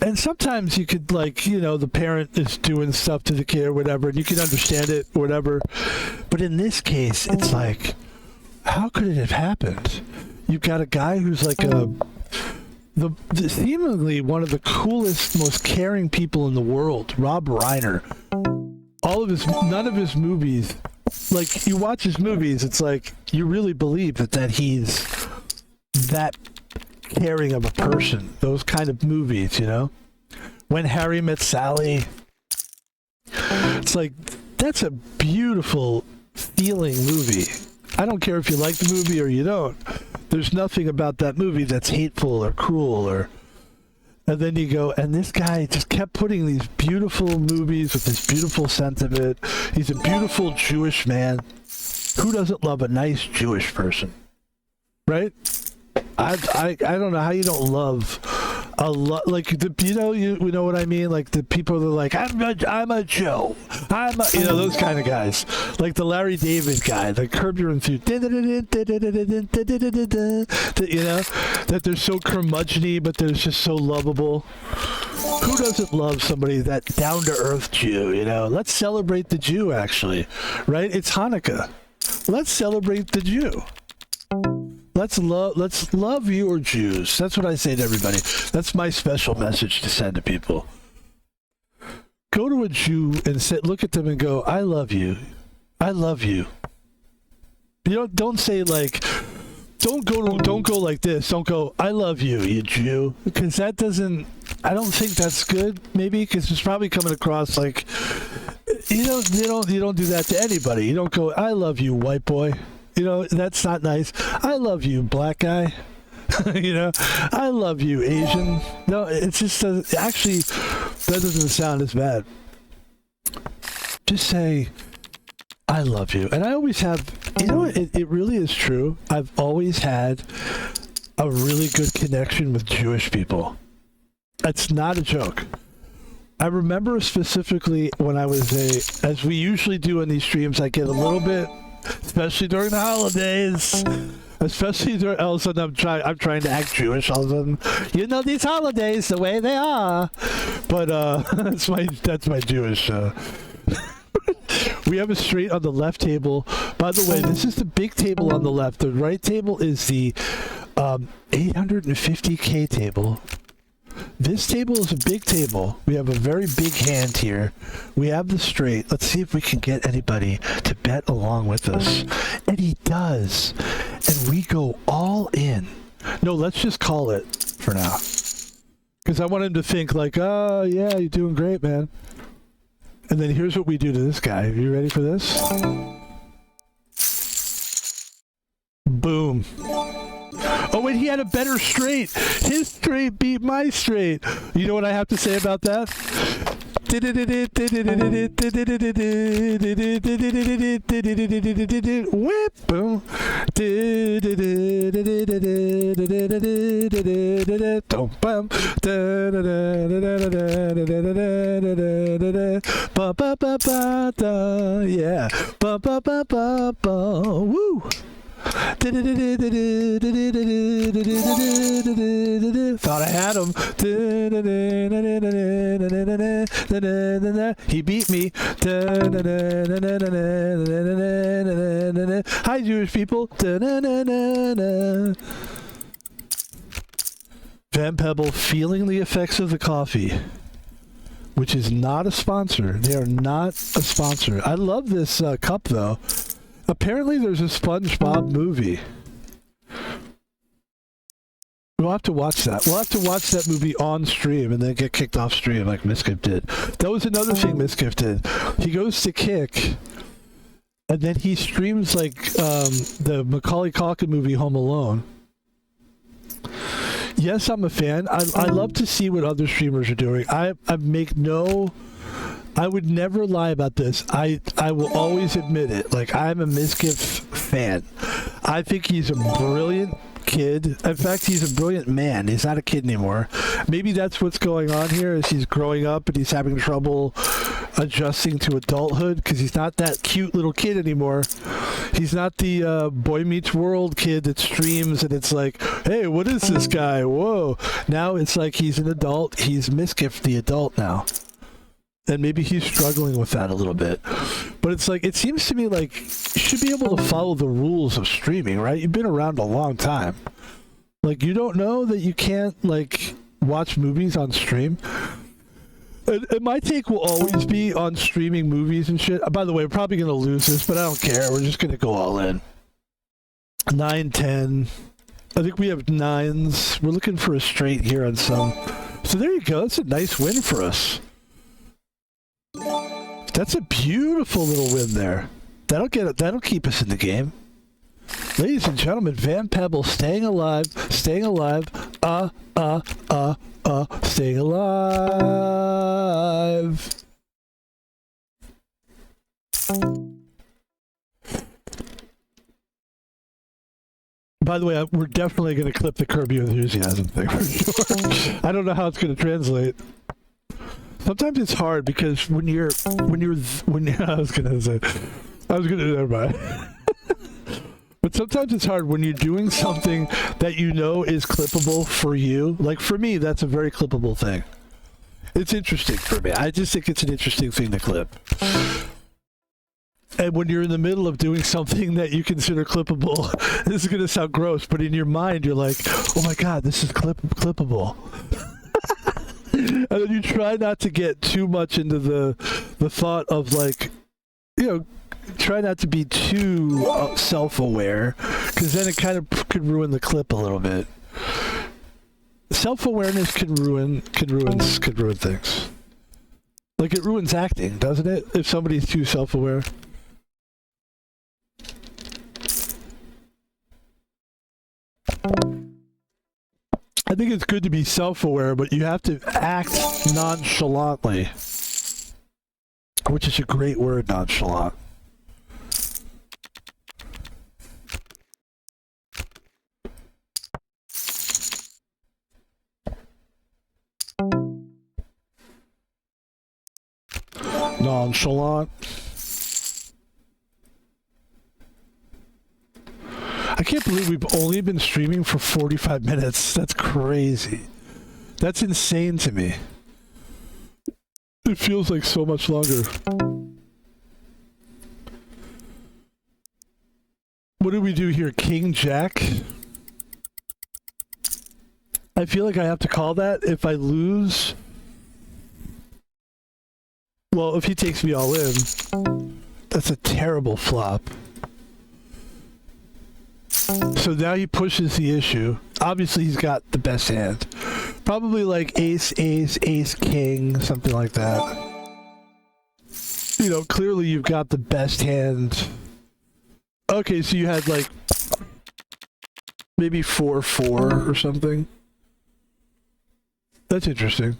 And sometimes you could, like, you know, the parent is doing stuff to the kid or whatever, and you can understand it or whatever. But in this case, it's like, how could it have happened? You've got a guy who's like seemingly one of the coolest, most caring people in the world, Rob Reiner. None of his movies, like, you watch his movies, it's like, you really believe that he's that caring of a person. Those kind of movies, you know? When Harry Met Sally. It's like, that's a beautiful feeling movie. I don't care if you like the movie or you don't. There's nothing about that movie that's hateful or cruel and then you go, and this guy just kept putting these beautiful movies with this beautiful sentiment. He's a beautiful Jewish man. Who doesn't love a nice Jewish person? Right? I don't know how you don't love a lot, like, you know what I mean, like the people that are like, I'm a Joe, you know, those kind of guys, like the Larry David guy, the Curb Your Enthusiasm, you know, that they're so curmudgeony but they're just so lovable. Who doesn't love somebody that down to earth Jew? You know, let's celebrate the Jew, actually, right? It's Hanukkah. Let's celebrate the Jew. Let's love your Jews. That's what I say to everybody. That's my special message to send to people. Go to a Jew and look at them and go, I love you. I love you. You know, don't say like, don't go like this. Don't go, I love you, you Jew. Because that doesn't, I don't think that's good. Maybe because it's probably coming across like, you don't do that to anybody. You don't go, I love you, white boy. You know, that's not nice. I love you, black guy. You know, I love you, Asian. No, it's just, actually, that doesn't sound as bad. Just say, I I love you. And I always have, you know, it really is true. I've always had a really good connection with Jewish people. That's not a joke. I remember specifically when I was as we usually do in these streams, I get a little bit, especially during the holidays, especially during, all of a sudden I'm trying to act Jewish, all of a sudden, you know, these holidays, the way they are. But that's my Jewish, we have a straight on the left table. By the way, this is the big table on the left. The right table is the 850K table. This table is a big table. We have a very big hand here. We have the straight. Let's see if we can get anybody to bet along with us. And he does. And we go all in. No, let's just call it for now. Because I want him to think like, oh, yeah, you're doing great, man. And then here's what we do to this guy. Are you ready for this? Boom. Oh, and he had a better straight. His straight beat my straight. You know what I have to say about that? Whip, boom. Yeah. Woo. Thought I had him. He beat me. Hi, Jewish people. Van Pebble feeling the effects of the coffee, which is not a sponsor. They are not a sponsor. I love this cup, though. Apparently there's a SpongeBob movie. We'll have to watch that. We'll have to watch that movie on stream and then get kicked off stream like Miskiff did. That was another thing Miskiff did. He goes to kick and then he streams like the Macaulay Culkin movie Home Alone. Yes, I'm a fan. I love to see what other streamers are doing. I would never lie about this. I will always admit it. Like, I'm a Miskiff fan. I think he's a brilliant kid. In fact, he's a brilliant man. He's not a kid anymore. Maybe that's what's going on here is he's growing up and he's having trouble adjusting to adulthood because he's not that cute little kid anymore. He's not the Boy Meets World kid that streams and it's like, hey, what is this guy? Whoa. Now it's like he's an adult. He's Miskiff the adult now. And maybe he's struggling with that a little bit. But it's like, it seems to me like you should be able to follow the rules of streaming, right? You've been around a long time. Like, you don't know that you can't, like, watch movies on stream? And my take will always be on streaming movies and shit. By the way, we're probably going to lose this, but I don't care. We're just going to go all in. 9, 10. I think we have 9s. We're looking for a straight here on some. So there you go. That's a nice win for us. That's a beautiful little win there. That'll keep us in the game. Ladies and gentlemen, Van Pebble staying alive, staying alive, staying alive. By the way, we're definitely going to clip the Curb Your Enthusiasm thing for sure. I don't know how it's going to translate. Sometimes it's hard because when you're I was gonna never mind. But sometimes it's hard when you're doing something that you know is clippable for you. Like for me, that's a very clippable thing. It's interesting for me. I just think it's an interesting thing to clip. And when you're in the middle of doing something that you consider clippable, this is gonna sound gross, but in your mind you're like, oh my god, this is clippable. And then you try not to get too much into the thought of like, you know, try not to be too self-aware, because then it kind of could ruin the clip a little bit. Self-awareness can ruin things. Like it ruins acting, doesn't it? If somebody's too self-aware. I think it's good to be self-aware, but you have to act nonchalantly, which is a great word, nonchalant. nonchalant. I can't believe we've only been streaming for 45 minutes. That's crazy. That's insane to me. It feels like so much longer. What do we do here? King Jack? I feel like I have to call that if I lose. Well, if he takes me all in, that's a terrible flop. So now he pushes the issue. Obviously, he's got the best hand. Probably like ace, ace, ace, king, something like that. You know, clearly you've got the best hand. Okay, so you had like maybe 4-4 or something. That's interesting.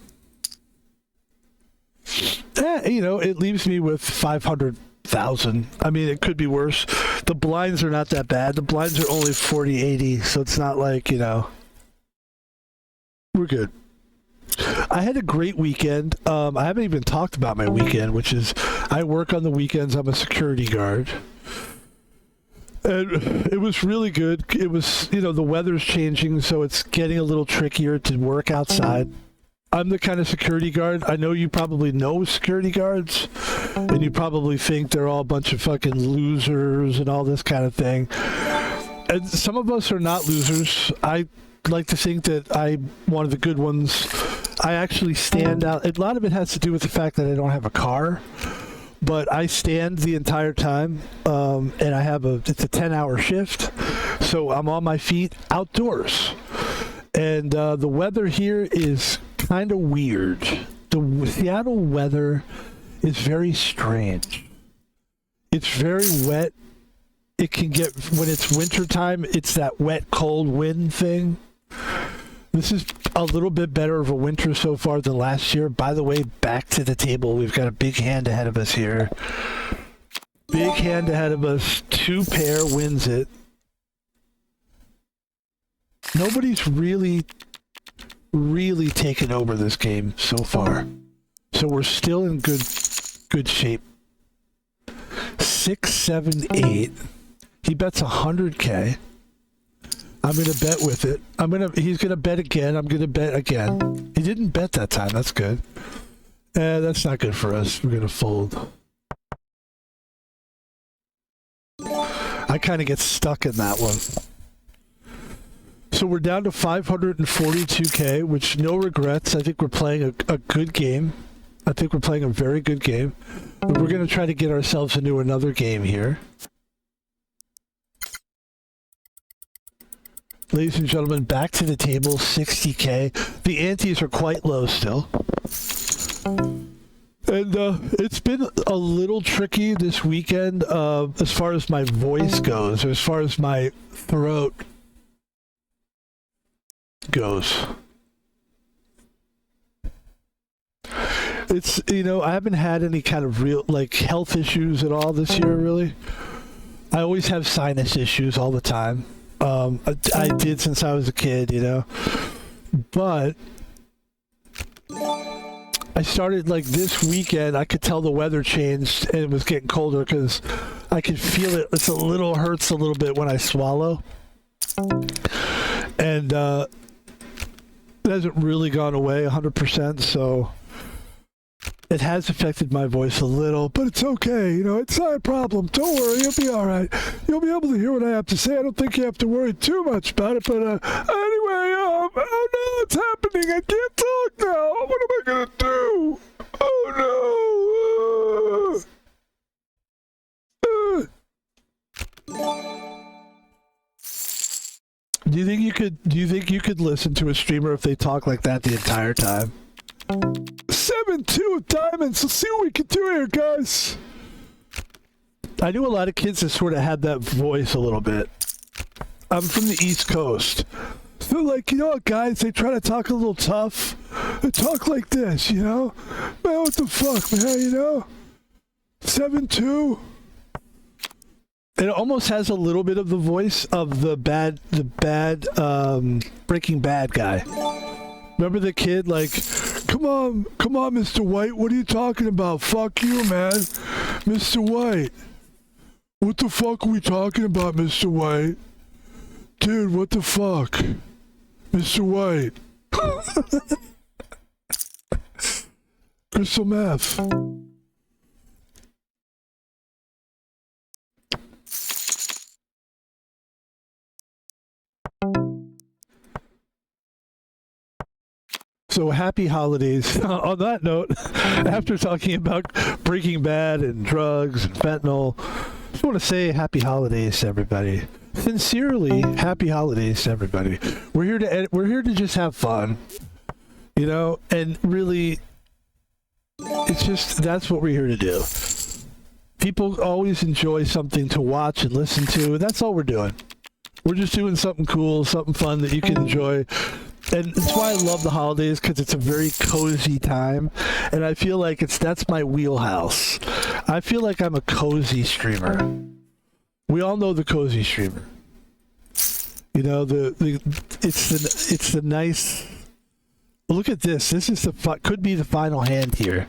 You know, it leaves me with 500,000. I mean, it could be worse. The blinds are not that bad. The blinds are only 40-80, so it's not like, you know, we're good. I had a great weekend. I haven't even talked about my weekend, which is I work on the weekends. I'm a security guard. And it was really good. It was, you know, the weather's changing, so it's getting a little trickier to work outside. I'm the kind of security guard. I know you probably know security guards, and you probably think they're all a bunch of fucking losers and all this kind of thing. And some of us are not losers. I like to think that I'm one of the good ones. I actually stand out. A lot of it has to do with the fact that I don't have a car. But I stand the entire time, and it's a 10-hour shift, so I'm on my feet outdoors. And the weather here is kind of weird. The Seattle weather is very strange. It's very wet. It can get, when it's wintertime, it's that wet, cold wind thing. This is a little bit better of a winter so far than last year. By the way, back to the table. We've got a big hand ahead of us here. Big hand ahead of us. 2 pair wins it. Nobody's really taken over this game so far. So we're still in good shape. 6, 7, 8. He bets 100K. I'm going to bet with it. He's going to bet again. I'm going to bet again. He didn't bet that time. That's good. That's not good for us. We're going to fold. I kind of get stuck in that one. So we're down to 542K, which no regrets. I think we're playing a good game. I think we're playing a very good game. But we're going to try to get ourselves into another game here. Ladies and gentlemen, back to the table, 60K. The antes are quite low still. And it's been a little tricky this weekend as far as my voice goes, or as far as my throat goes. It's, you know, I haven't had any kind of real, like, health issues at all this year, really. I always have sinus issues all the time. I did since I was a kid, you know. But I started, like, this weekend, I could tell the weather changed and it was getting colder because I could feel it. Hurts a little bit when I swallow. And it hasn't really gone away 100%, so it has affected my voice a little, but it's okay. You know, it's not a problem. Don't worry, you'll be all right. You'll be able to hear what I have to say. I don't think you have to worry too much about it. But anyway, oh no, it's happening. I can't talk now. What am I gonna do? Oh no. Do you think you could listen to a streamer if they talk like that the entire time? 7-2 of diamonds. Let's see what we can do here, guys. I knew a lot of kids that sort of had that voice a little bit. I'm from the East Coast. So, like, you know what, guys? They try to talk a little tough. They talk like this, you know? Man, what the fuck, man, you know? 7-2. It almost has a little bit of the voice of the bad Breaking Bad guy. Remember the kid, like, Come on, Mr. White. What are you talking about? Fuck you, man. Mr. White. What the fuck are we talking about, Mr. White? Dude, what the fuck? Mr. White. Crystal meth. So happy holidays. On that note, after talking about Breaking Bad and drugs and fentanyl, I just want to say happy holidays to everybody. Sincerely, happy holidays to everybody. We're here to just have fun, you know, and really, it's just that's what we're here to do. People always enjoy something to watch and listen to. That's all we're doing. We're just doing something cool, something fun that you can enjoy. And it's why I love the holidays, because it's a very cozy time, and I feel like that's my wheelhouse. I feel like I'm a cozy streamer. We all know the cozy streamer. You know, it's the nice. Look at this. This is could be the final hand here.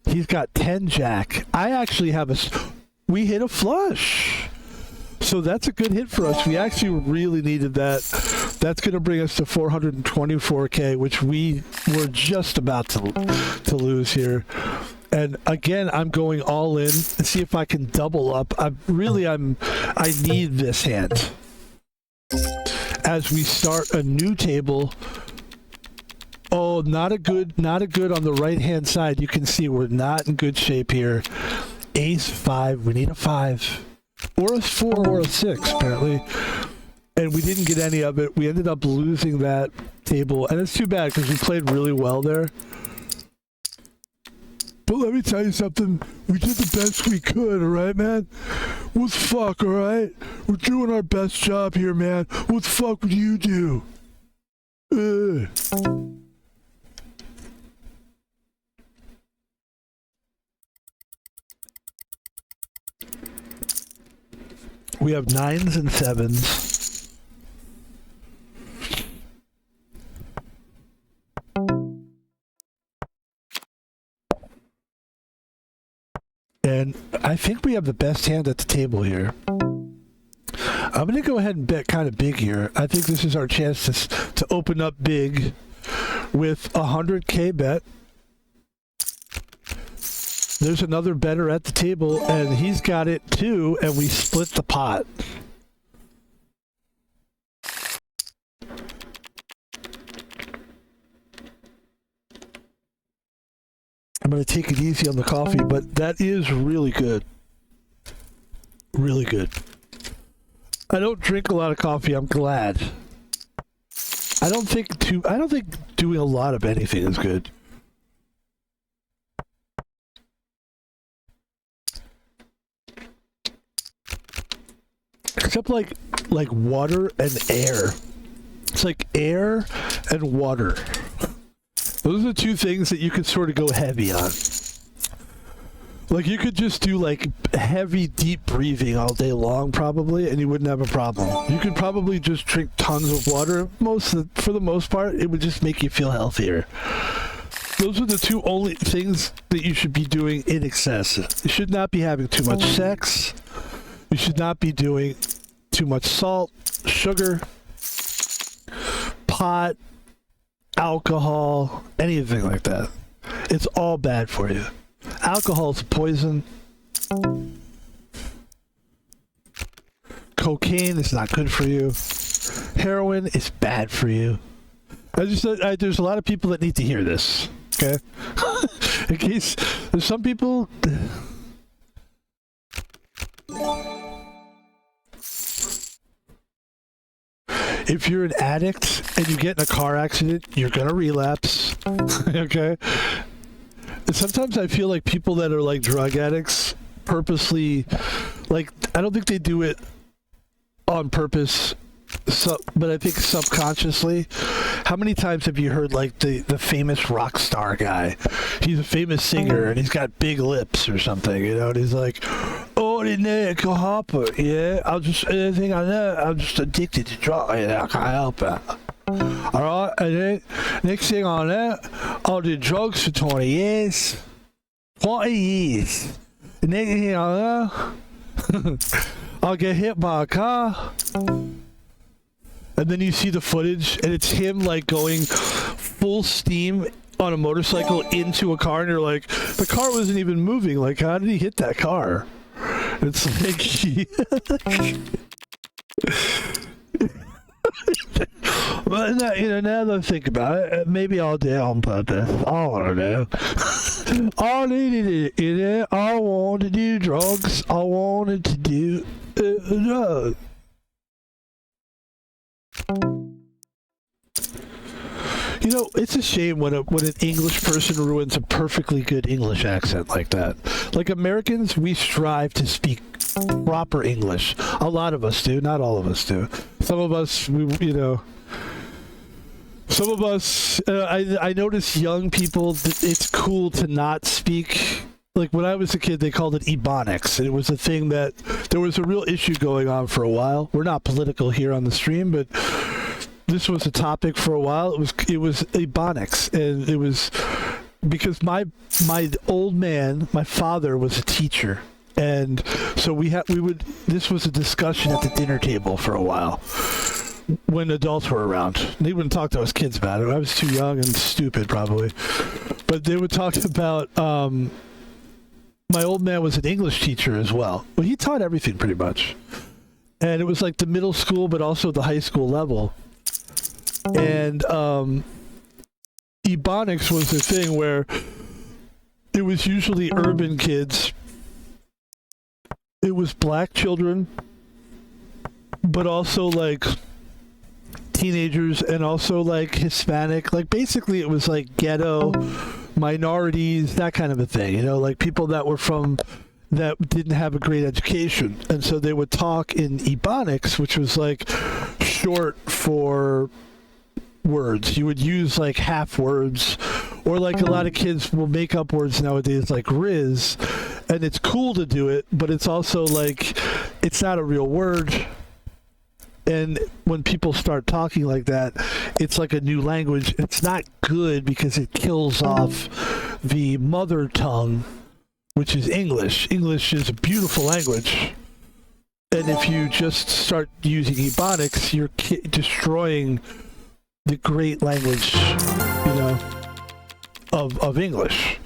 He's got 10 jack. I actually have we hit a flush. So that's a good hit for us. We actually really needed that. That's going to bring us to 424K, which we were just about to lose here. And again, I'm going all in and see if I can double up. I need this hand. As we start a new table. Oh, not a good on the right-hand side. You can see we're not in good shape here. Ace 5. We need a 5. Or a 4 or a 6, apparently. And we didn't get any of it. We ended up losing that table. And it's too bad because we played really well there. But let me tell you something. We did the best we could, alright, man? What the fuck, alright? We're doing our best job here, man. What the fuck would you do? We have 9s and 7s. And I think we have the best hand at the table here. I'm going to go ahead and bet kind of big here. I think this is our chance to open up big with a 100K bet. There's another bettor at the table, and he's got it too, and we split the pot. I'm going to take it easy on the coffee, but that is really good. Really good. I don't drink a lot of coffee. I'm glad. I don't think doing a lot of anything is good. Except like water and air. It's like air and water. Those are the two things that you could sort of go heavy on. Like you could just do like heavy deep breathing all day long probably and you wouldn't have a problem. You could probably just drink tons of water. For the most part, it would just make you feel healthier. Those are the two only things that you should be doing in excess. You should not be having too much sex. You should not be doing too much salt, sugar, pot, alcohol, anything like that. It's all bad for you. Alcohol is poison. Cocaine is not good for you. Heroin is bad for you. There's a lot of people that need to hear this. Okay? In case there's some people. If you're an addict and you get in a car accident, you're gonna relapse. Okay? And sometimes I feel like people that are like drug addicts purposely, like, I don't think they do it on purpose, but I think subconsciously. How many times have you heard like the famous rock star guy? He's a famous singer and he's got big lips or something, you know, and he's like, ordinary hopper, yeah, I'll just, anything I know, I'm just addicted to drugs, I can't help it. All right, and then next thing I know, I did drugs for 20 years. 20 years. And next thing I know, I'll get hit by a car. And then you see the footage, and it's him like going full steam on a motorcycle into a car, and you're like, the car wasn't even moving. Like, how did he hit that car? It's like, but now that I think about it, maybe I'll do it on purpose. I don't know. I needed it. I wanted to do drugs. I wanted to do drugs. You know, it's a shame when an English person ruins a perfectly good English accent like that. Like Americans, we strive to speak proper English. A lot of us do, not all of us do. Some of us, I notice young people, it's cool to not speak. Like when I was a kid, they called it ebonics. It was a thing that there was a real issue going on for a while. We're not political here on the stream, but this was a topic for a while. It was ebonics, and it was because my old man, my father, was a teacher, and so this was a discussion at the dinner table for a while when adults were around. They wouldn't talk to us kids about it. I was too young and stupid probably, but they would talk about. My old man was an English teacher as well. Well, he taught everything pretty much, and it was like the middle school, but also the high school level. And ebonics was the thing where it was usually urban kids. It was black children, but also like teenagers and also like Hispanic. Like basically it was like ghetto, minorities, that kind of a thing. You know, like people that were that didn't have a great education. And so they would talk in ebonics, which was like short for words. You would use like half words, or like a lot of kids will make up words nowadays like Riz, and it's cool to do it, but it's also like it's not a real word. And when people start talking like that, it's like a new language. It's not good because it kills off the mother tongue, which is English. English is a beautiful language. And if you just start using ebonics, you're destroying the great language, of English.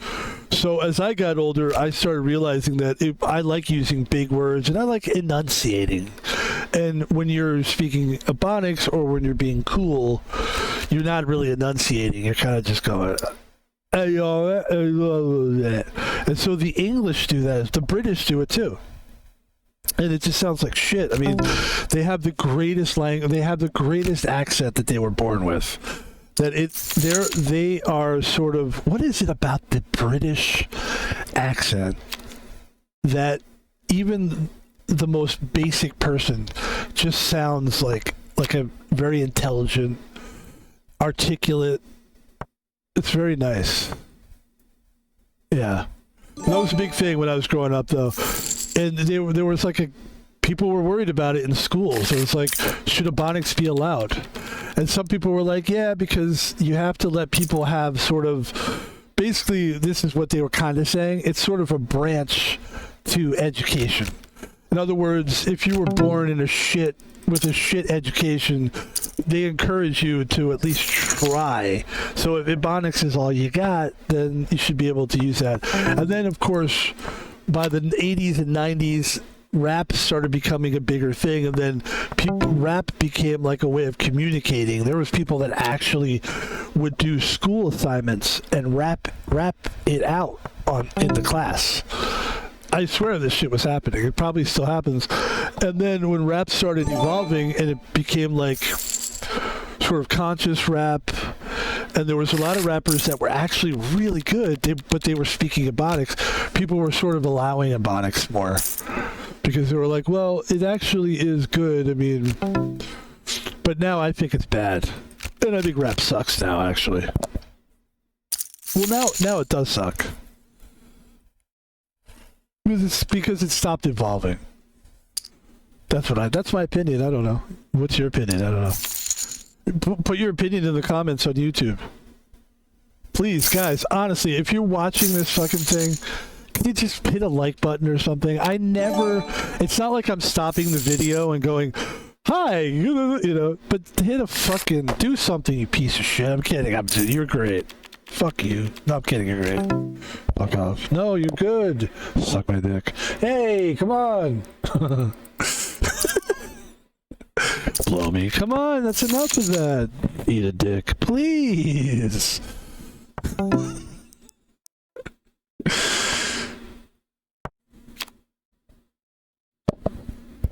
So as I got older, I started realizing that I like using big words and I like enunciating. And when you're speaking ebonics or when you're being cool, you're not really enunciating. You're kind of just going, and so the English do that. The British do it too. And it just sounds like shit. I mean, they have the greatest language. They have the greatest accent that they were born with. They are sort of, what is it about the British accent that even the most basic person just sounds like a very intelligent, articulate. It's very nice. Yeah. That was a big thing when I was growing up, though. And there was like people were worried about it in schools. It was like, should ebonics be allowed? And some people were like, yeah, because you have to let people have sort of, basically, this is what they were kind of saying. It's sort of a branch to education. In other words, if you were born with a shit education, they encourage you to at least try. So if ebonics is all you got, then you should be able to use that. And then, of course, by the 80s and 90s, rap started becoming a bigger thing, and then rap became like a way of communicating. There was people that actually would do school assignments and rap it out in the class. I swear this shit was happening. It probably still happens. And then when rap started evolving and it became like sort of conscious rap, and there was a lot of rappers that were actually really good, but they were speaking ebonics, people were sort of allowing ebonics more. Because they were like, well, it actually is good. I mean, but now I think it's bad. And I think rap sucks now, actually. Well, now it does suck. Because it stopped evolving. That's my opinion. I don't know. What's your opinion? I don't know. Put your opinion in the comments on YouTube. Please, guys, honestly, if you're watching this fucking thing, can you just hit a like button or something? It's not like I'm stopping the video and going, hi, but hit a fucking, do something, you piece of shit. I'm kidding. You're great. Fuck you. No, I'm kidding. You're great. Fuck off. No, you're good. Suck my dick. Hey, come on. Blow me. Come on, that's enough of that. Eat a dick, please.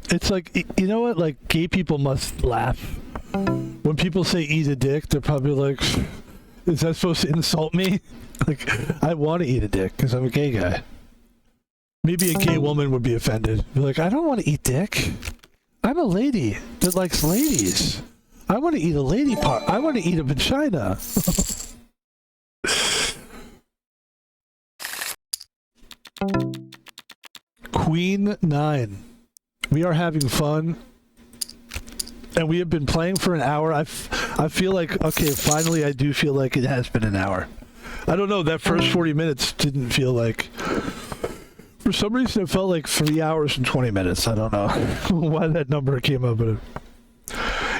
It's like, you know what? Like, gay people must laugh. When people say eat a dick, they're probably like, is that supposed to insult me? Like, I want to eat a dick because I'm a gay guy. Maybe a gay woman would be offended. Be like, I don't want to eat dick. I'm a lady that likes ladies. I want to eat a lady part. I want to eat a vagina. Queen 9. We are having fun. And we have been playing for an hour. I feel like, okay, finally I do feel like it has been an hour. I don't know, that first 40 minutes didn't feel like... For some reason it felt like 3 hours and 20 minutes. I don't know why that number came up. But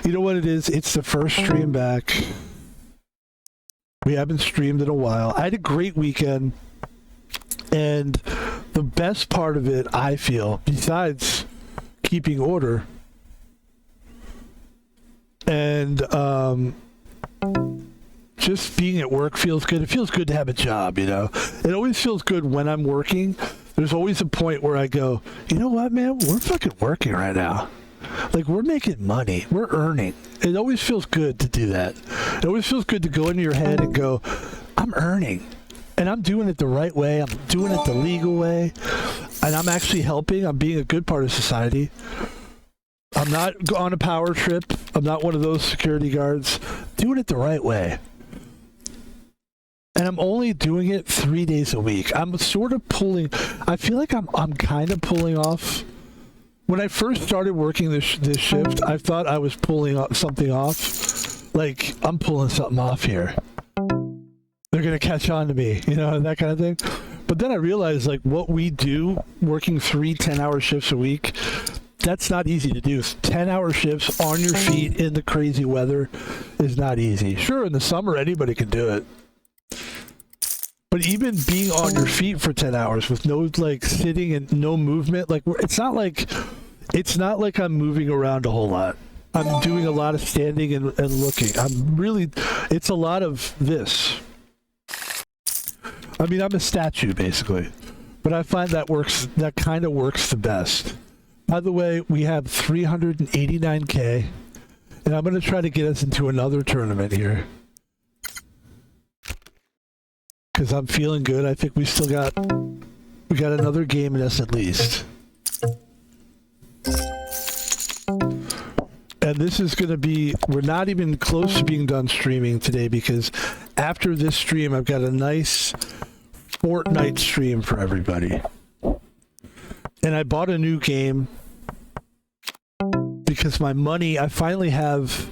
you know what it is? It's the first stream back. We haven't streamed in a while. I had a great weekend. And the best part of it, I feel, besides keeping order, and just being at work feels good. It feels good to have a job, you know? It always feels good when I'm working. There's always a point where I go, you know what, man? We're fucking working right now. Like, we're making money. We're earning. It always feels good to do that. It always feels good to go into your head and go, I'm earning. And I'm doing it the right way. I'm doing it the legal way. And I'm actually helping. I'm being a good part of society. I'm not on a power trip. I'm not one of those security guards. Doing it the right way. And I'm only doing it 3 days a week. I'm sort of pulling... I feel like I'm kind of pulling off... When I first started working this shift, I thought I was pulling something off. Like, I'm pulling something off here. They're going to catch on to me, you know, that kind of thing. But then I realized, like, what we do, working 3 10-hour shifts a week, that's not easy to do. 10-hour shifts on your feet in the crazy weather is not easy. Sure, in the summer, anybody can do it. But even being on your feet for 10 hours with no, like, sitting and no movement, like, it's not like I'm moving around a whole lot. I'm doing a lot of standing and looking. It's a lot of this. I mean, I'm a statue, basically. But I find that kind of works the best. By the way, we have 389K, and I'm going to try to get us into another tournament here. Because I'm feeling good. I think we got another game in us at least. And this is going to be, we're not even close to being done streaming today because after this stream, I've got a nice Fortnite stream for everybody. And I bought a new game because my money, I finally have,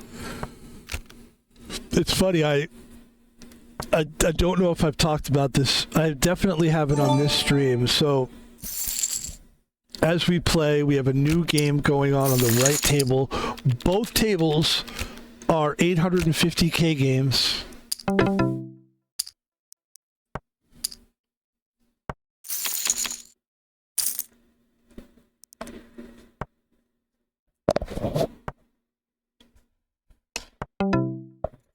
it's funny, I don't know if I've talked about this. I definitely haven't on this stream. So as we play, we have a new game going on the right table. Both tables are 850K games.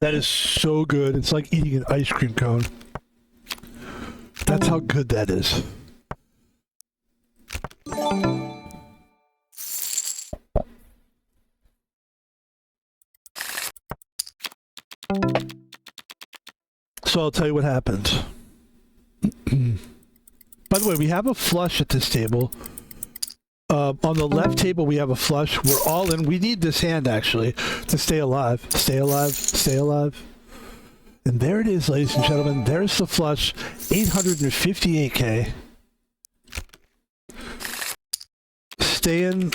That is so good. It's like eating an ice cream cone. That's how good that is. So I'll tell you what happened. By the way, we have a flush at this table. On the left table, we have a flush. We're all in. We need this hand, actually, to stay alive. Stay alive. Stay alive. And there it is, ladies and gentlemen. There's the flush. 858K. Staying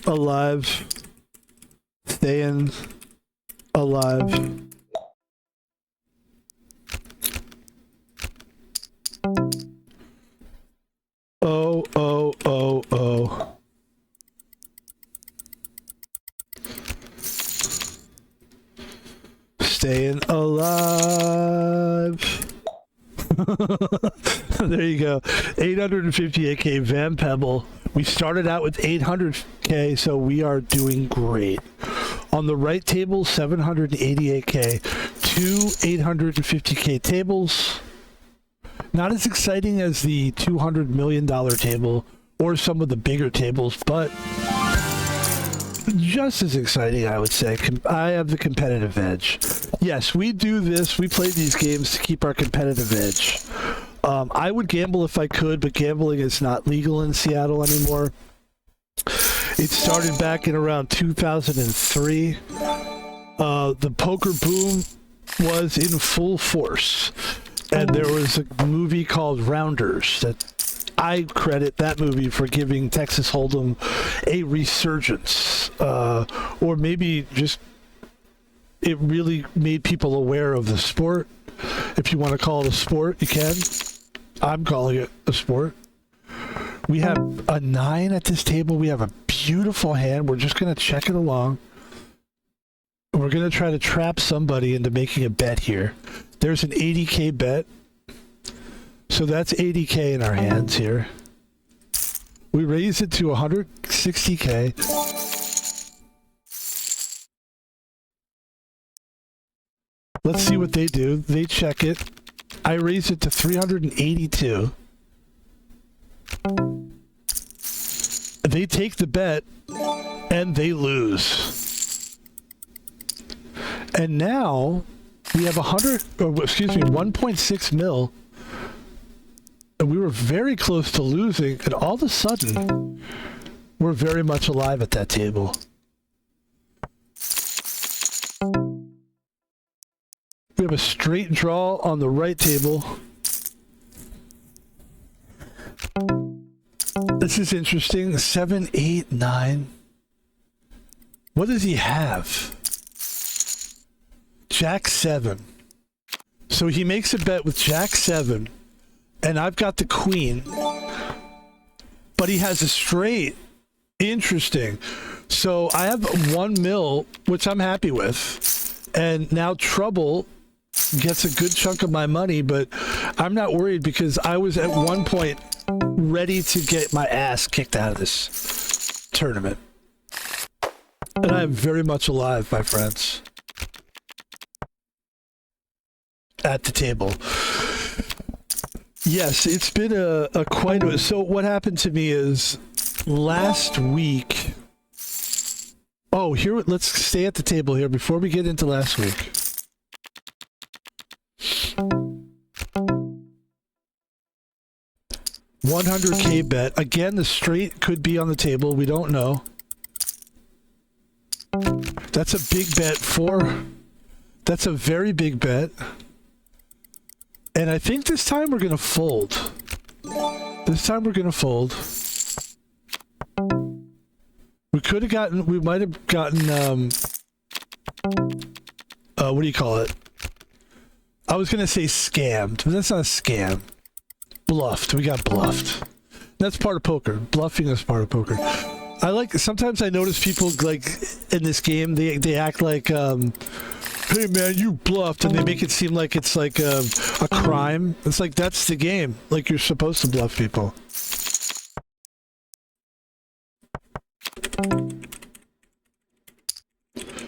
alive. Staying alive. Oh, oh, oh, oh. Staying alive. There you go. 858k Van Pebble. We started out with 800k, so we are doing great. On the right table, 788k. Two 850k tables. Not as exciting as the $200 million table or some of the bigger tables, but just as exciting, I would say. I have the competitive edge. Yes, we do this. We play these games to keep our competitive edge. I would gamble if I could, but gambling is not legal in Seattle anymore. It started back in around 2003. The poker boom was in full force. And there was a movie called Rounders that I credit that movie for giving Texas Hold'em a resurgence. Or maybe just it really made people aware of the sport. If you want to call it a sport, you can. I'm calling it a sport. We have a 9 at this table. We have a beautiful hand. We're just going to check it along. We're going to try to trap somebody into making a bet here. There's an 80k bet. So that's 80k in our hands here. We raise it to 160k. Let's see what they do. They check it. I raise it to 382. They take the bet and they lose. And now we have 1.6 mil. And we were very close to losing, and all of a sudden, we're very much alive at that table. We have a straight draw on the right table. This is interesting. 7, 8, 9. What does he have? Jack 7. So he makes a bet with Jack 7. And I've got the queen, but he has a straight. Interesting. So I have 1 mil, which I'm happy with. And now Trouble gets a good chunk of my money, but I'm not worried because I was at one point ready to get my ass kicked out of this tournament. And I am very much alive, my friends. At the table. Yes, it's been a quite a... So what happened to me is last week... Oh, here, let's stay at the table here before we get into last week. $100k bet. Again, the straight could be on the table. We don't know. That's a big bet for... That's a very big bet. And I think this time we're going to fold. This time we're going to fold. We could have gotten... We might have gotten... what do you call it? I was going to say scammed, but that's not a scam. Bluffed. We got bluffed. That's part of poker. Bluffing is part of poker. I like... Sometimes I notice people, like, in this game, they act like... hey man, you bluffed, and they make it seem like it's like a crime. It's like, that's the game. Like, you're supposed to bluff people.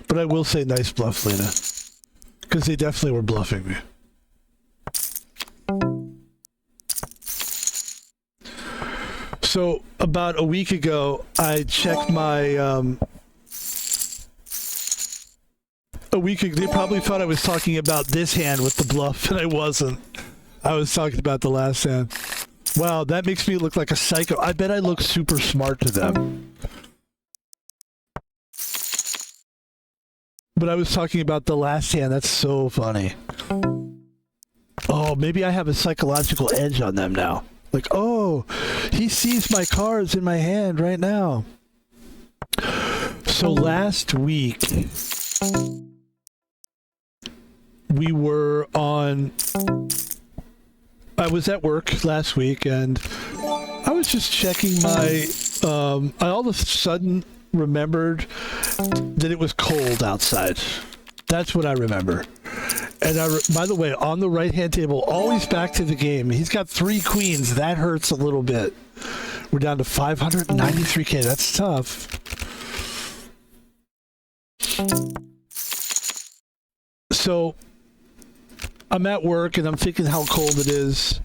But I will say nice bluff, Lena. Because they definitely were bluffing me. So, about a week ago, I checked my... A week ago, they probably thought I was talking about this hand with the bluff, and I wasn't. I was talking about the last hand. Wow, that makes me look like a psycho. I bet I look super smart to them. But I was talking about the last hand. That's so funny. Oh, maybe I have a psychological edge on them now. Like, oh, he sees my cards in my hand right now. So last week... I was at work last week and I was just checking my, I all of a sudden remembered that it was cold outside. That's what I remember. And by the way, on the right-hand table, always back to the game. He's got 3 queens. That hurts a little bit. We're down to 593K. That's tough. So I'm at work and I'm thinking how cold it is.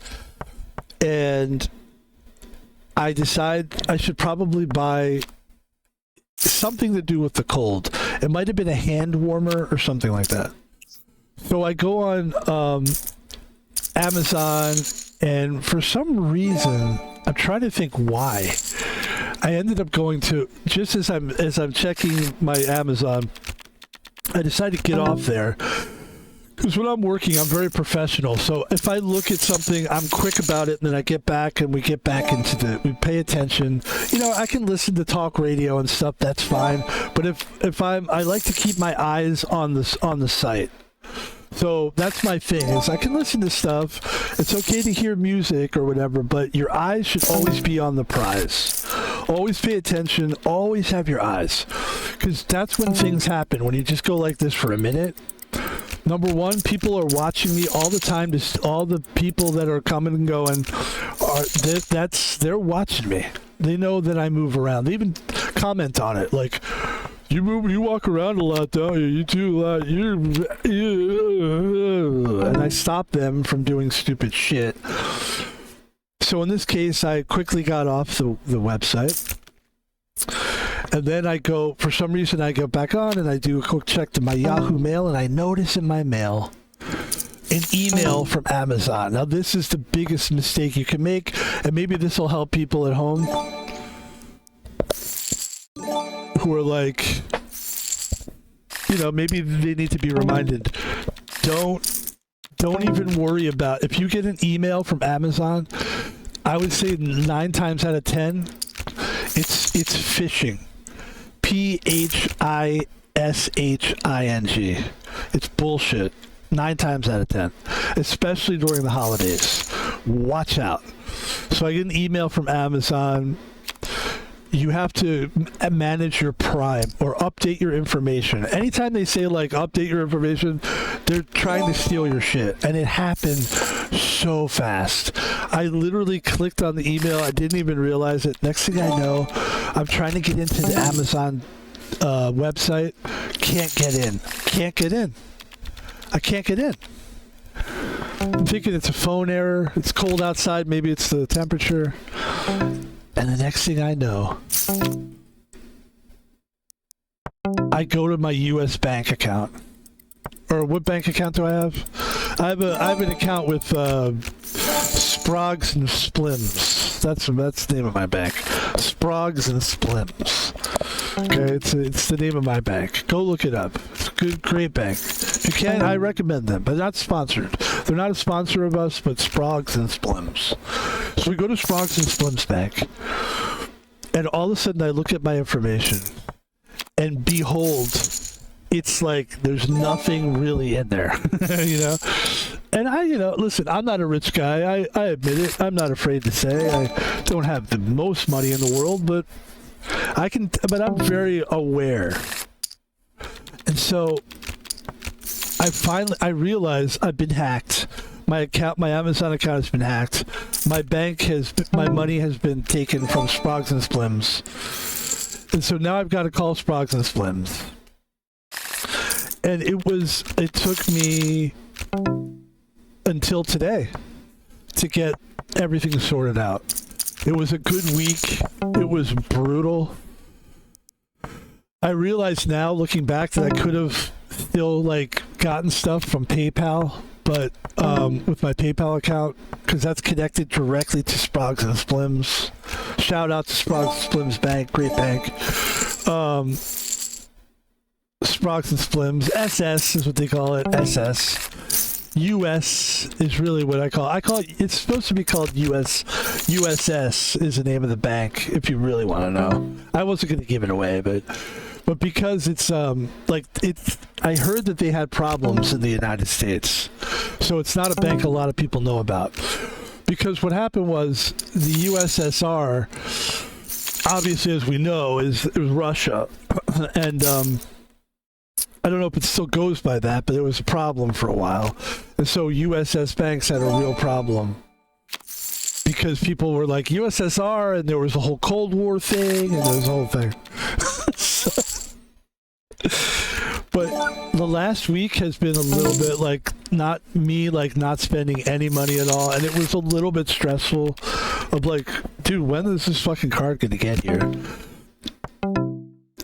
And I decide I should probably buy something to do with the cold. It might have been a hand warmer or something like that. So I go on Amazon, and for some reason, I'm trying to think why. I ended up going to, just as I'm checking my Amazon, I decided to get off there. Because when I'm working, I'm very professional. So if I look at something, I'm quick about it, and then I get back and we get back into we pay attention. You know, I can listen to talk radio and stuff, that's fine. But if I like to keep my eyes on the site. So that's my thing, is I can listen to stuff. It's okay to hear music or whatever, but your eyes should always be on the prize. Always pay attention, always have your eyes. Because that's when things happen, when you just go like this for a minute. Number one, people are watching me all the time. Just all the people that are coming and going, they're watching me. They know that I move around. They even comment on it, like, you walk around a lot, don't you? You do a lot. And I stop them from doing stupid shit. So in this case, I quickly got off the website. And then I go, for some reason, I go back on and I do a quick check to my Yahoo Mail, and I notice in my mail an email from Amazon. Now, this is the biggest mistake you can make, and maybe this will help people at home who are like, you know, maybe they need to be reminded. Don't even worry about, if you get an email from Amazon, I would say 9 times out of 10, it's phishing. Phishing. It's bullshit. 9 times out of 10. Especially during the holidays. Watch out. So I get an email from Amazon. You have to manage your Prime or update your information. Anytime they say, like, update your information, they're trying to steal your shit. And it happened so fast. I literally clicked on the email. I didn't even realize it. Next thing I know, I'm trying to get into the Amazon website. Can't get in. I can't get in. I'm thinking it's a phone error. It's cold outside. Maybe it's the temperature. And the next thing I know, I go to my U.S. bank account. Or what bank account do I have? I have an account with Sprogs and Splims. That's the name of my bank. Sprogs and Splims. Okay, it's the name of my bank. Go look it up. It's a good, great bank. If you can, I recommend them, but not sponsored. They're not a sponsor of us, but Sprogs and Splims. So we go to Sprogs and Splims Bank, and all of a sudden I look at my information, and behold, it's like there's nothing really in there, you know? And listen, I'm not a rich guy. I admit it. I'm not afraid to say I don't have the most money in the world, but I'm very aware. And so I realize I've been hacked. My Amazon account has been hacked. My money has been taken from Sprogs and Splims. And so now I've got to call Sprogs and Splims. And it took me until today to get everything sorted out. It was a good week. It was brutal. I realize now, looking back, that I could have still gotten stuff from PayPal, but with my PayPal account, because that's connected directly to Sprogs and Splims. Shout out to Sprogs and Splims Bank, great bank. Sprogs and Splims, SS is what they call it, SS. US is really what I call it. It's supposed to be called USS is the name of the bank, if you really want to know. I wasn't going to give it away, but But because it's I heard that they had problems in the United States, so it's not a bank a lot of people know about. Because what happened was the USSR, obviously, as we know, it was Russia, and I don't know if it still goes by that, but it was a problem for a while, and so USS banks had a real problem because people were like USSR, and there was a whole Cold War thing, and there was a whole thing. But the last week has been a little bit like not spending any money at all, and it was a little bit stressful of like, dude, when is this fucking card gonna get here?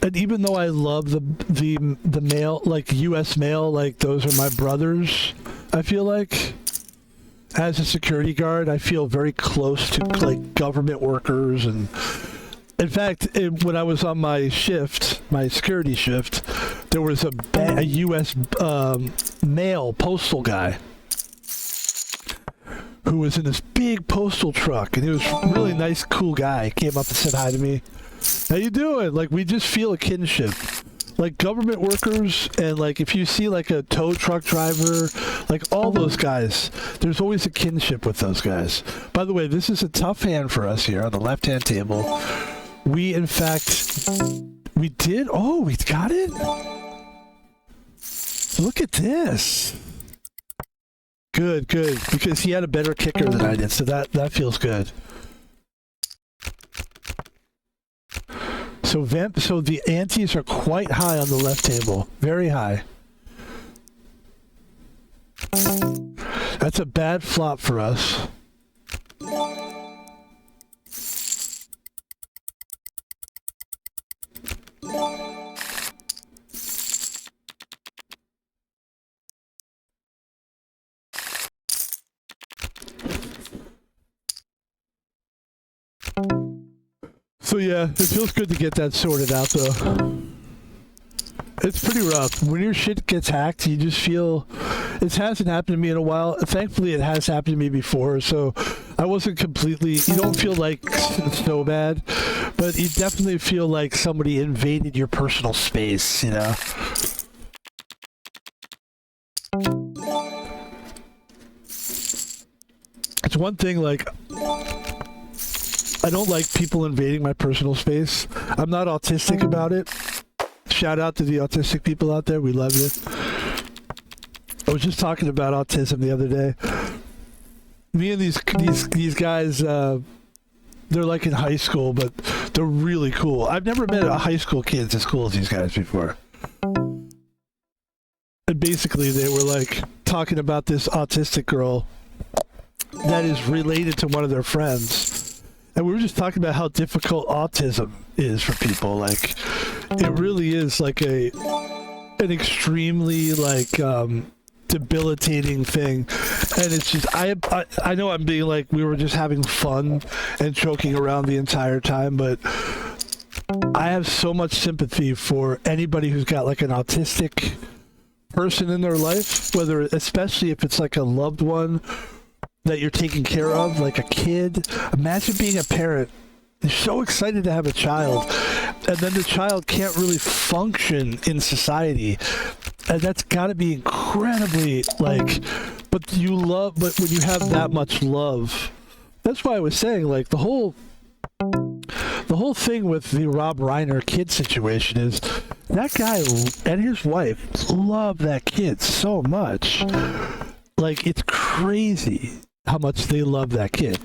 And even though I love the mail, like US mail, like those are my brothers, I feel like as a security guard, I feel very close to like government workers. And in fact, when I was on my shift, my security shift, there was a U.S. Mail postal guy who was in this big postal truck, and he was a really nice, cool guy. He came up and said hi to me. How you doing? Like, we just feel a kinship. Like, government workers, and like if you see like a tow truck driver, like all those guys, there's always a kinship with those guys. By the way, this is a tough hand for us here on the left-hand table. We, in fact, we did. Oh, we got it. Look at this. Good, because he had a better kicker than I did, so that feels good. So the antes are quite high on the left table, very high. That's a bad flop for us. So yeah, it feels good to get that sorted out though. It's pretty rough. When your shit gets hacked, you just feel... It hasn't happened to me in a while. Thankfully, it has happened to me before, so I wasn't completely... You don't feel like it's so bad, but you definitely feel like somebody invaded your personal space, you know? It's one thing, like... I don't like people invading my personal space. I'm not autistic about it. Shout out to the autistic people out there. We love you. I was just talking about autism the other day. Me and these guys, they're like in high school, but they're really cool. I've never met a high school kid as cool as these guys before. And basically, they were like talking about this autistic girl that is related to one of their friends. And we were just talking about how difficult autism is for people. Like, it really is like an extremely like debilitating thing. And it's just, I know I'm being like, we were just having fun and joking around the entire time, but I have so much sympathy for anybody who's got like an autistic person in their life, especially if it's like a loved one that you're taking care of, like a kid. Imagine being a parent. You're so excited to have a child, and then the child can't really function in society. And that's got to be incredibly, like, but when you have that much love, that's why I was saying, like, the whole thing with the Rob Reiner kid situation is that guy and his wife love that kid so much. Like, it's crazy how much they love that kid.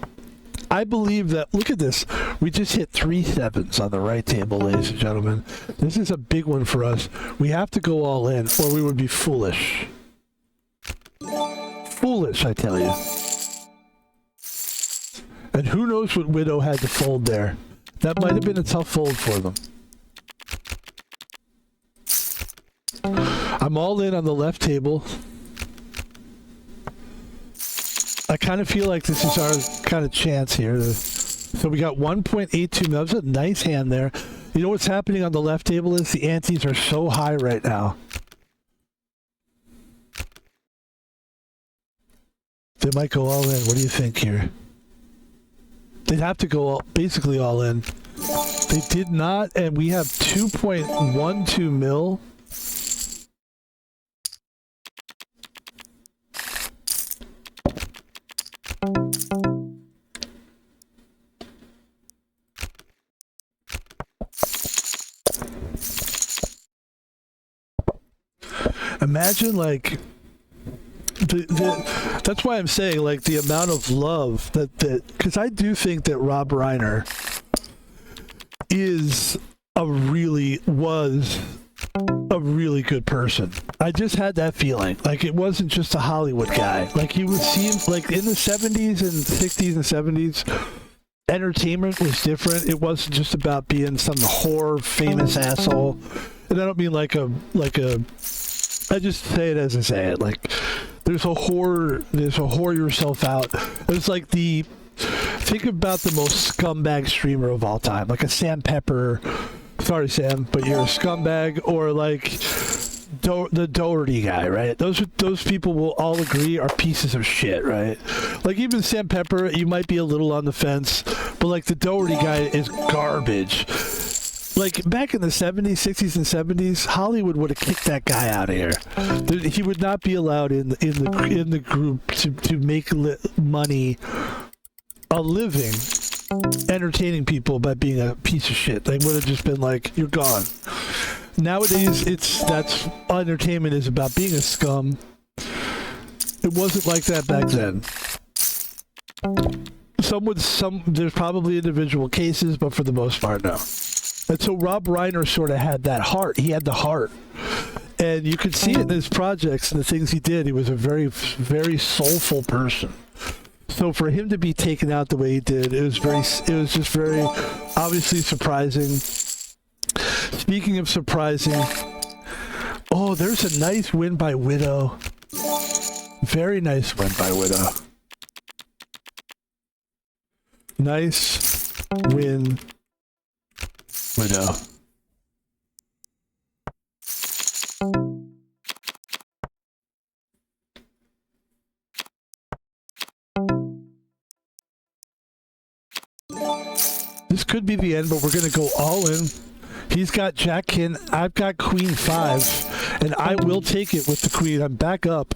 I believe that, look at this, we just hit 3 sevens on the right table, ladies and gentlemen. This is a big one for us. We have to go all in, or we would be foolish. Foolish, I tell you. And who knows what Widow had to fold there. That might have been a tough fold for them. I'm all in on the left table. I kind of feel like this is our kind of chance here. So we got 1.82 mil. That was a nice hand there. You know what's happening on the left table is the antes are so high right now. They might go all in. What do you think here? They'd have to go basically all in. They did not, and we have 2.12 mil. Imagine, like, that's why I'm saying, like, the amount of love that because I do think that Rob Reiner was a really good person. I just had that feeling. Like, it wasn't just a Hollywood guy. Like, he was seen, like, in the 70s and 60s and 70s, entertainment was different. It wasn't just about being some whore famous asshole. And I don't mean like a I just say it as I say it. Like, there's a whore yourself out. It's like think about the most scumbag streamer of all time, like a Sam Pepper. Sorry, Sam, but you're a scumbag. Or like the Doherty guy, right? Those people will all agree are pieces of shit, right? Like, even Sam Pepper, you might be a little on the fence, but like the Doherty guy is garbage. Like, back in the 70s, 60s, and 70s, Hollywood would have kicked that guy out of here. He would not be allowed in the group to make money, a living, entertaining people by being a piece of shit. They would have just been like, you're gone. Nowadays, that's entertainment is about being a scum. It wasn't like that back then. There's probably individual cases, but for the most part, no. And so Rob Reiner sort of had that heart. He had the heart. And you could see it in his projects and the things he did. He was a very, very soulful person. So for him to be taken out the way he did, it was just very obviously surprising. Speaking of surprising, oh, there's a nice win by Widow. Very nice win by Widow. Nice win, Widow. This could be the end, but we're going to go all in. He's got Jack King. I've got Queen 5, and I will take it with the Queen. I'm back up.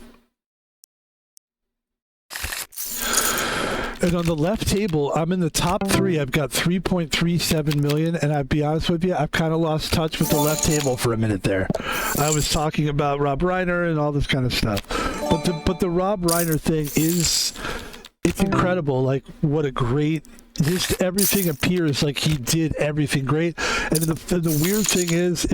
And on the left table, I'm in the top 3. I've got 3.37 million, and I'll be honest with you, I've kind of lost touch with the left table for a minute there. I was talking about Rob Reiner and all this kind of stuff. But the Rob Reiner thing it's incredible. Like, what a great... Just everything appears like he did everything great. And the weird thing is,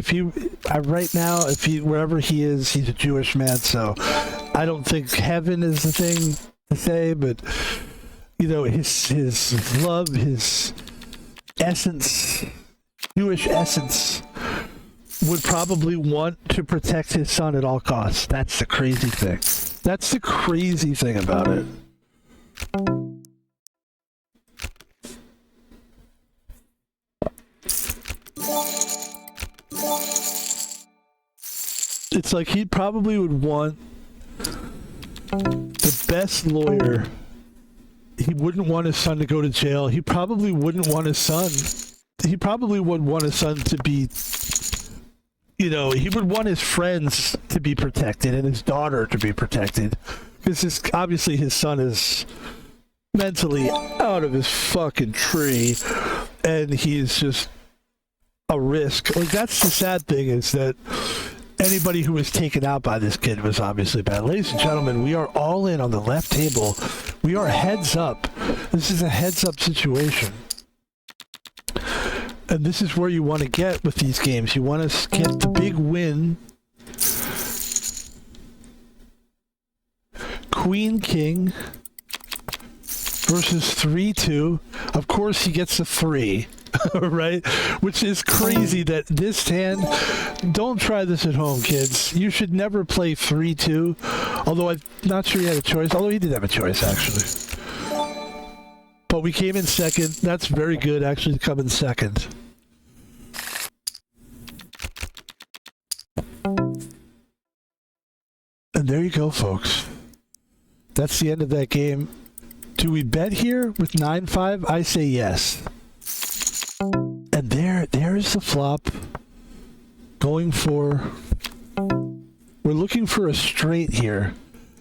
wherever he is, he's a Jewish man, so I don't think heaven is the thing to say, but you know, his love, his essence, Jewish essence, would probably want to protect his son at all costs. That's the crazy thing. That's the crazy thing about it. It's like he probably would want the best lawyer. He wouldn't want his son to go to jail. He probably wouldn't want his son. He probably would want his son to be, you know, he would want his friends to be protected and his daughter to be protected. Because obviously his son is mentally out of his fucking tree. And he's just a risk. Like, that's the sad thing, is that anybody who was taken out by this kid was obviously bad. Ladies and gentlemen, we are all in on the left table. We are heads up. This is a heads up situation. And this is where you want to get with these games. You want to get the big win. Queen King versus 3-2. Of course he gets a 3. Right? Which is crazy that this hand... Don't try this at home, kids. You should never play 3-2. Although I'm not sure he had a choice. Although he did have a choice, actually. But we came in second. That's very good, actually, to come in second. And there you go, folks. That's the end of that game. Do we bet here with 9-5? I say yes. And there where's the flop? Going for... We're looking for a straight here.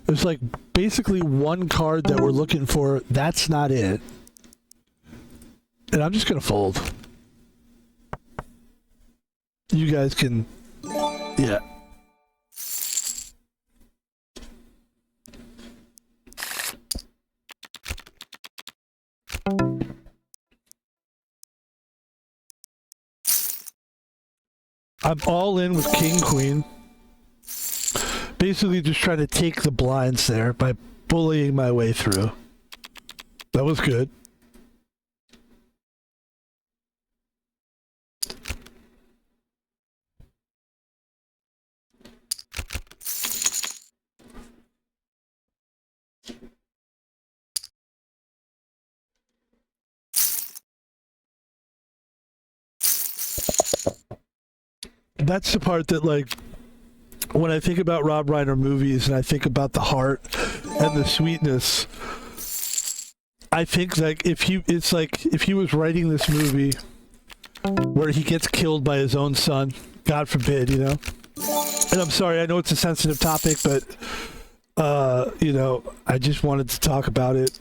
There's like basically one card that we're looking for. That's not it. And I'm just going to fold. You guys can... Yeah. I'm all in with King, Queen. Basically just trying to take the blinds there by bullying my way through. That was good. That's the part that, like, when I think about Rob Reiner movies and I think about the heart and the sweetness, I think like if he was writing this movie where he gets killed by his own son, God forbid, you know. And I'm sorry, I know it's a sensitive topic, but you know, I just wanted to talk about it.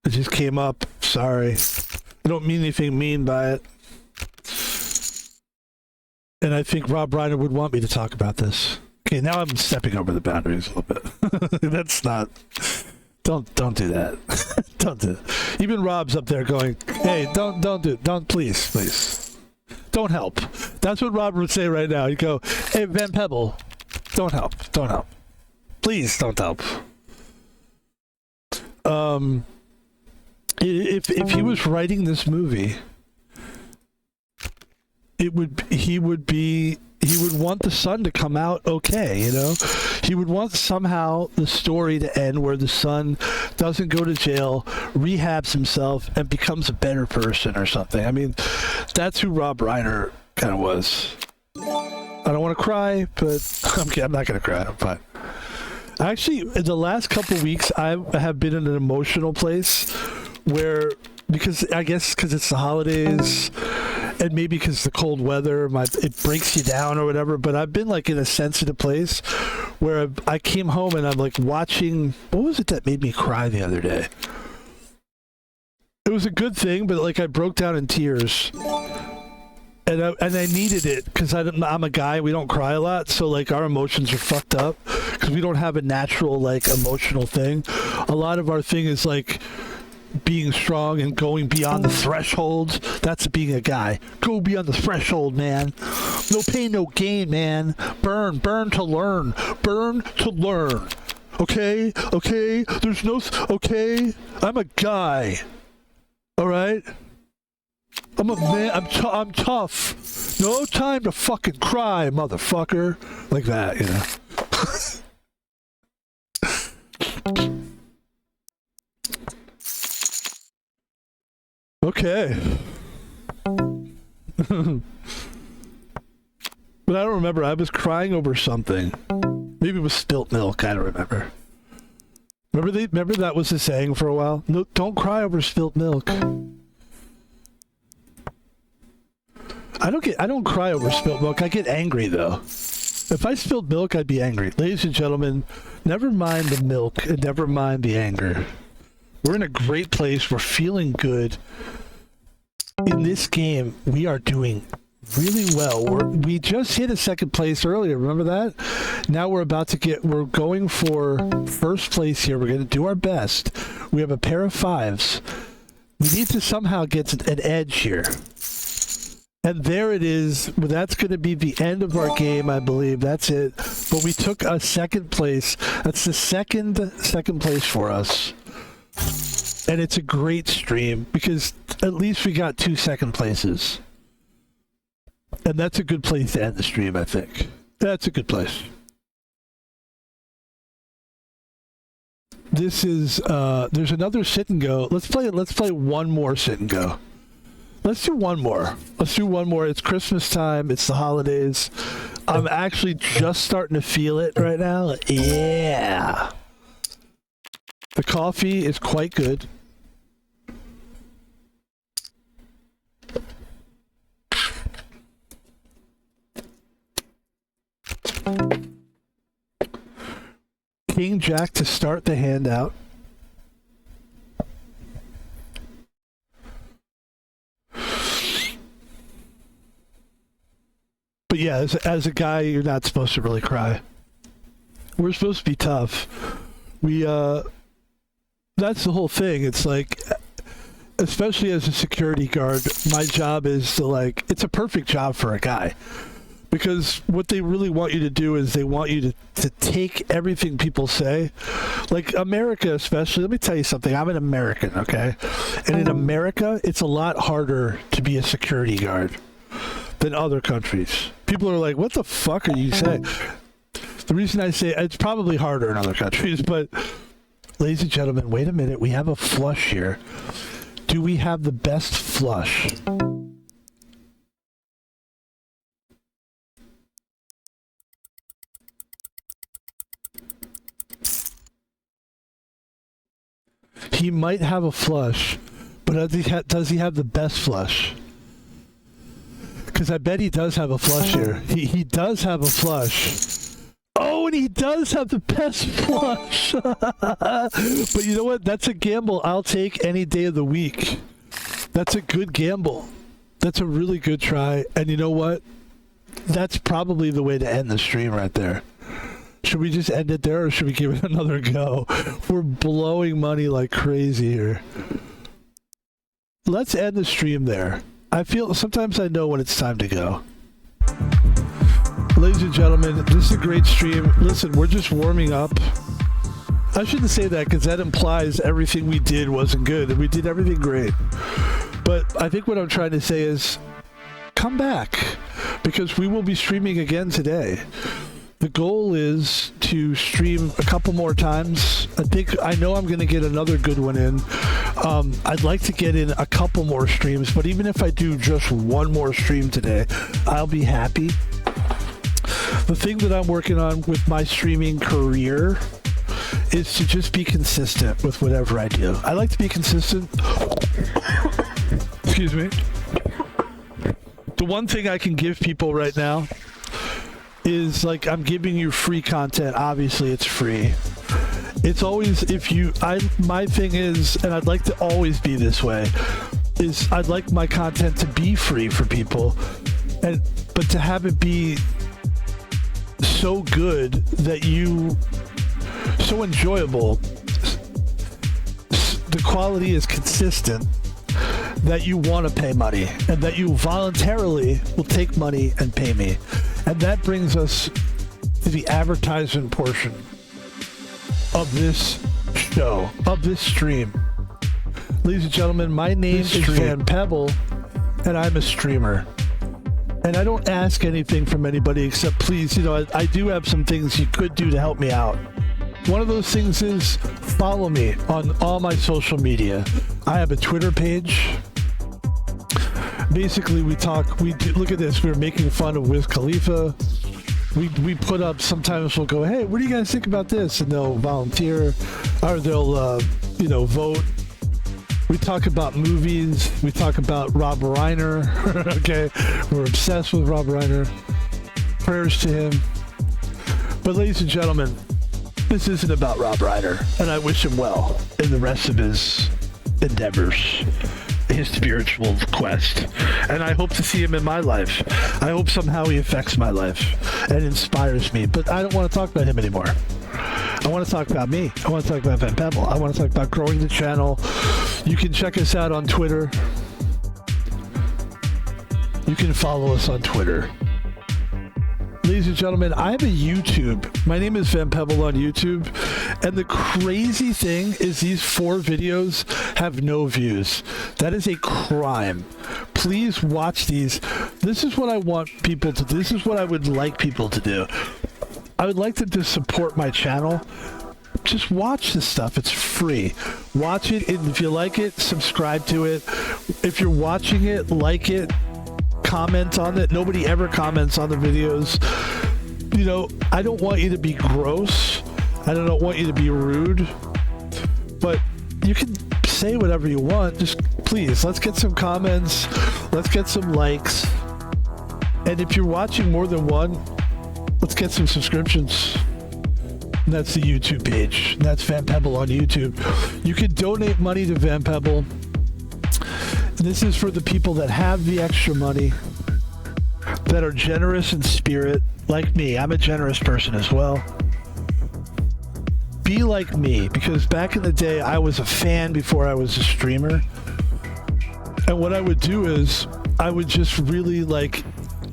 It just came up. Sorry. I don't mean anything mean by it. And I think Rob Reiner would want me to talk about this. Okay, now I'm stepping over the boundaries a little bit. That's not... Don't do that. Don't do it. Even Rob's up there going, hey, don't, please. Don't help. That's what Rob would say right now. He'd go, hey, Van Pebble, don't help. Please don't help. If he was writing this movie, he would want the son to come out okay, you know? He would want somehow the story to end where the son doesn't go to jail, rehabs himself, and becomes a better person or something. I mean, that's who Rob Reiner kind of was. I don't want to cry, but I'm not going to cry. I'm fine. Actually, in the last couple weeks, I have been in an emotional place where, because it's the holidays, and maybe because the cold weather, it breaks you down or whatever, but I've been like in a sensitive place where I came home and I'm like watching, what was it that made me cry the other day? It was a good thing, but like I broke down in tears. And I needed it because I'm a guy, we don't cry a lot, so like our emotions are fucked up because we don't have a natural like emotional thing. A lot of our thing is like being strong and going beyond the threshold. That's being a guy. Go beyond the threshold, man. No pain, no gain, man. Burn to learn. Okay? There's no... Okay? I'm a guy. All right? I'm a man. I'm tough. No time to fucking cry, motherfucker. Like that, you know? Okay. But I don't remember. I was crying over something. Maybe it was spilt milk. I don't remember. Remember that was the saying for a while? No, don't cry over spilt milk. I don't cry over spilt milk. I get angry though. If I spilled milk, I'd be angry. Ladies and gentlemen, never mind the milk and never mind the anger. We're in a great place. We're feeling good. In this game, we are doing really well. We just hit a second place earlier. Remember that? Now we're going for first place here. We're going to do our best. We have a pair of fives. We need to somehow get an edge here. And there it is. Well, that's going to be the end of our game, I believe. That's it. But we took a second place. That's the second place for us. And it's a great stream because at least we got 2 second places. And that's a good place to end the stream, I think. That's a good place. This is there's another sit and go. Let's play one more sit and go. Let's do one more. It's Christmas time. It's the holidays. I'm actually just starting to feel it right now. Yeah. The coffee is quite good. King Jack to start the hand out. But yeah, as a guy, you're not supposed to really cry. We're supposed to be tough. That's the whole thing. It's like, especially as a security guard, my job is to it's a perfect job for a guy. Because what they really want you to do is they want you to take everything people say. Like America especially, let me tell you something. I'm an American, okay? And in America, it's a lot harder to be a security guard than other countries. People are like, what the fuck are you saying? The reason I say it's probably harder in other countries, but ladies and gentlemen, wait a minute. We have a flush here. Do we have the best flush? He might have a flush, but does he have the best flush? Because I bet he does have a flush here. He does have a flush. Oh, and he does have the best flush. But you know what? That's a gamble I'll take any day of the week. That's a good gamble. That's a really good try. And you know what? That's probably the way to end the stream right there. Should we just end it there, or should we give it another go? We're blowing money like crazy here. Let's end the stream there. I feel sometimes I know when it's time to go. Ladies and gentlemen, this is a great stream. Listen, we're just warming up. I shouldn't say that because that implies everything we did wasn't good, and we did everything great. But I think what I'm trying to say is come back, because we will be streaming again today. The goal is to stream a couple more times. I know I'm going to get another good one in. I'd like to get in a couple more streams, but even if I do just one more stream today, I'll be happy. The thing that I'm working on with my streaming career is to just be consistent with whatever I do. I like to be consistent. Excuse me. The one thing I can give people right now is I'm giving you free content. Obviously it's free. It's always my thing is, and I'd like to always be this way, is I'd like my content to be free for people, but to have it be so good that so enjoyable, the quality is consistent, that you want to pay money, and that you voluntarily will take money and pay me. And that brings us to the advertisement portion of this show, of this stream. Ladies and gentlemen, my name is Van Pebble, and I'm a streamer. And I don't ask anything from anybody except, please, I do have some things you could do to help me out. One of those things is follow me on all my social media. I have a Twitter page. Basically, look at this. We're making fun of Wiz Khalifa. We put up, sometimes we'll go, hey, what do you guys think about this? And they'll volunteer, or they'll, vote. We talk about movies. We talk about Rob Reiner. Okay, we're obsessed with Rob Reiner. Prayers to him. But ladies and gentlemen, this isn't about Rob Reiner, and I wish him well in the rest of his endeavors, his spiritual quest. And I hope to see him in my life. I hope somehow he affects my life and inspires me. But I don't want to talk about him anymore. I want to talk about me. I want to talk about Van Pebble. I want to talk about growing the channel. You can check us out on Twitter. You can follow us on Twitter. Ladies and gentlemen, I have a YouTube. My name is Van Pebble on YouTube. And the crazy thing is these 4 videos have no views. That is a crime. Please watch these. This is what I want people to do. This is what I would like people to do. I would like them to support my channel. Just watch this stuff. It's free. Watch it, and if you like it, subscribe to it. If you're watching it, like it, comment on it. Nobody ever comments on the videos. I don't want you to be gross. I don't want you to be rude. But you can say whatever you want. Just please, let's get some comments. Let's get some likes. And if you're watching more than one, Let's get some subscriptions. And that's the YouTube page. And that's Van Pebble on YouTube. You can donate money to Van Pebble. This is for the people that have the extra money, that are generous in spirit, like me. I'm a generous person as well. Be like me, because back in the day, I was a fan before I was a streamer. And what I would do is, I would just really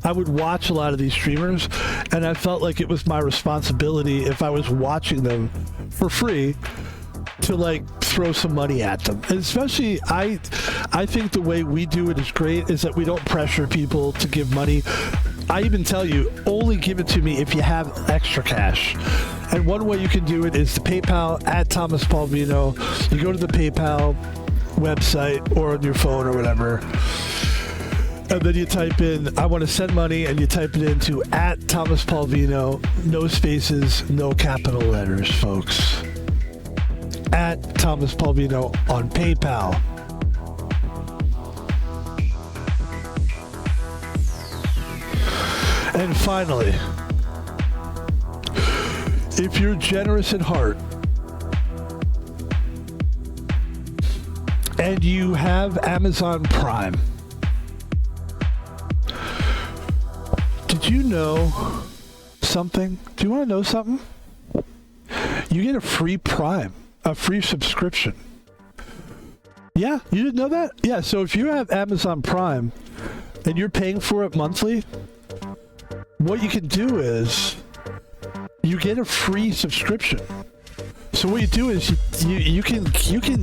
I would watch a lot of these streamers, and I felt like it was my responsibility, if I was watching them for free, to throw some money at them. And especially, I think the way we do it is great, is that we don't pressure people to give money. I even tell you, only give it to me if you have extra cash. And one way you can do it is the PayPal at Thomas Paul Vino. You go to the PayPal website or on your phone or whatever, and then you type in, I want to send money, and you type it into at Thomas Paul Vino, no spaces, no capital letters, folks. At Thomas Paul Vino on PayPal. And finally, if you're generous at heart and you have Amazon Prime, did you know something? Do you want to know something? You get a free Prime, a free subscription. Yeah, you didn't know that? Yeah, so if you have Amazon Prime and you're paying for it monthly, what you can do is you get a free subscription. So what you do is you can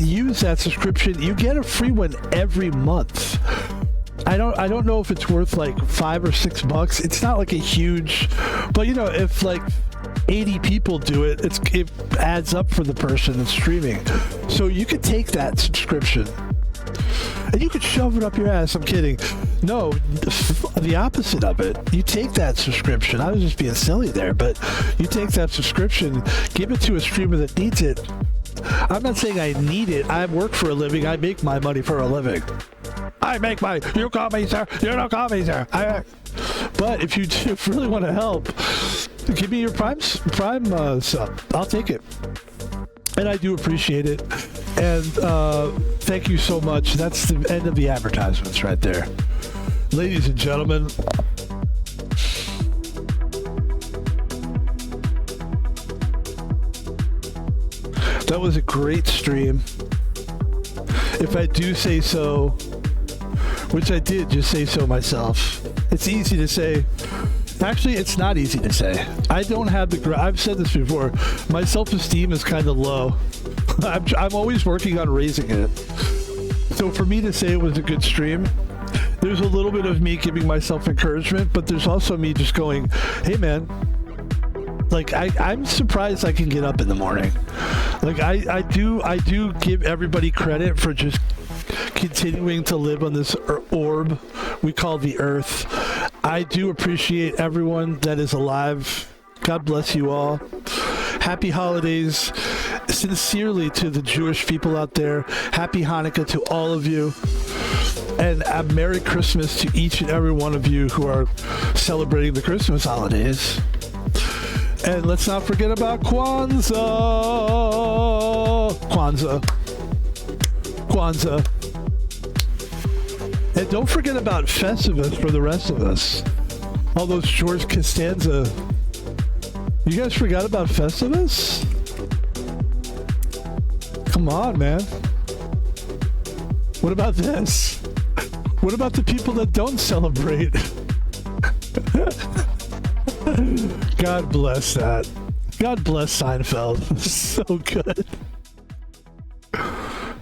use that subscription. You get a free one every month. I don't know if it's worth $5 or $6. It's not a huge, but if 80 people do it, it adds up for the person that's streaming. So you could take that subscription and you could shove it up your ass. I'm kidding. No, the opposite of it. You take that subscription. I was just being silly there, but you take that subscription, give it to a streamer that needs it. I'm not saying I need it. I work for a living. I make my money for a living. You call me sir. You don't call me sir. But if you really want to help, give me your Prime sub. I'll take it. And I do appreciate it. And thank you so much. That's the end of the advertisements right there. Ladies and gentlemen, that was a great stream. If I do say so, which I did just say so myself, it's easy to say. Actually, it's not easy to say. I don't have I've said this before. My self-esteem is kind of low. I'm always working on raising it. So for me to say it was a good stream, there's a little bit of me giving myself encouragement, but there's also me just going, hey man, I'm surprised I can get up in the morning. I do give everybody credit for just continuing to live on this orb we call the earth. I do appreciate everyone that is alive. God bless you all. Happy holidays, sincerely, to the Jewish people out there. Happy Hanukkah to all of you. And a Merry Christmas to each and every one of you who are celebrating the Christmas holidays. And let's not forget about Kwanzaa. And don't forget about Festivus for the rest of us. All those George Costanza. You guys forgot about Festivus? Come on, man. What about this? What about the people that don't celebrate? God bless that. God bless Seinfeld. So good.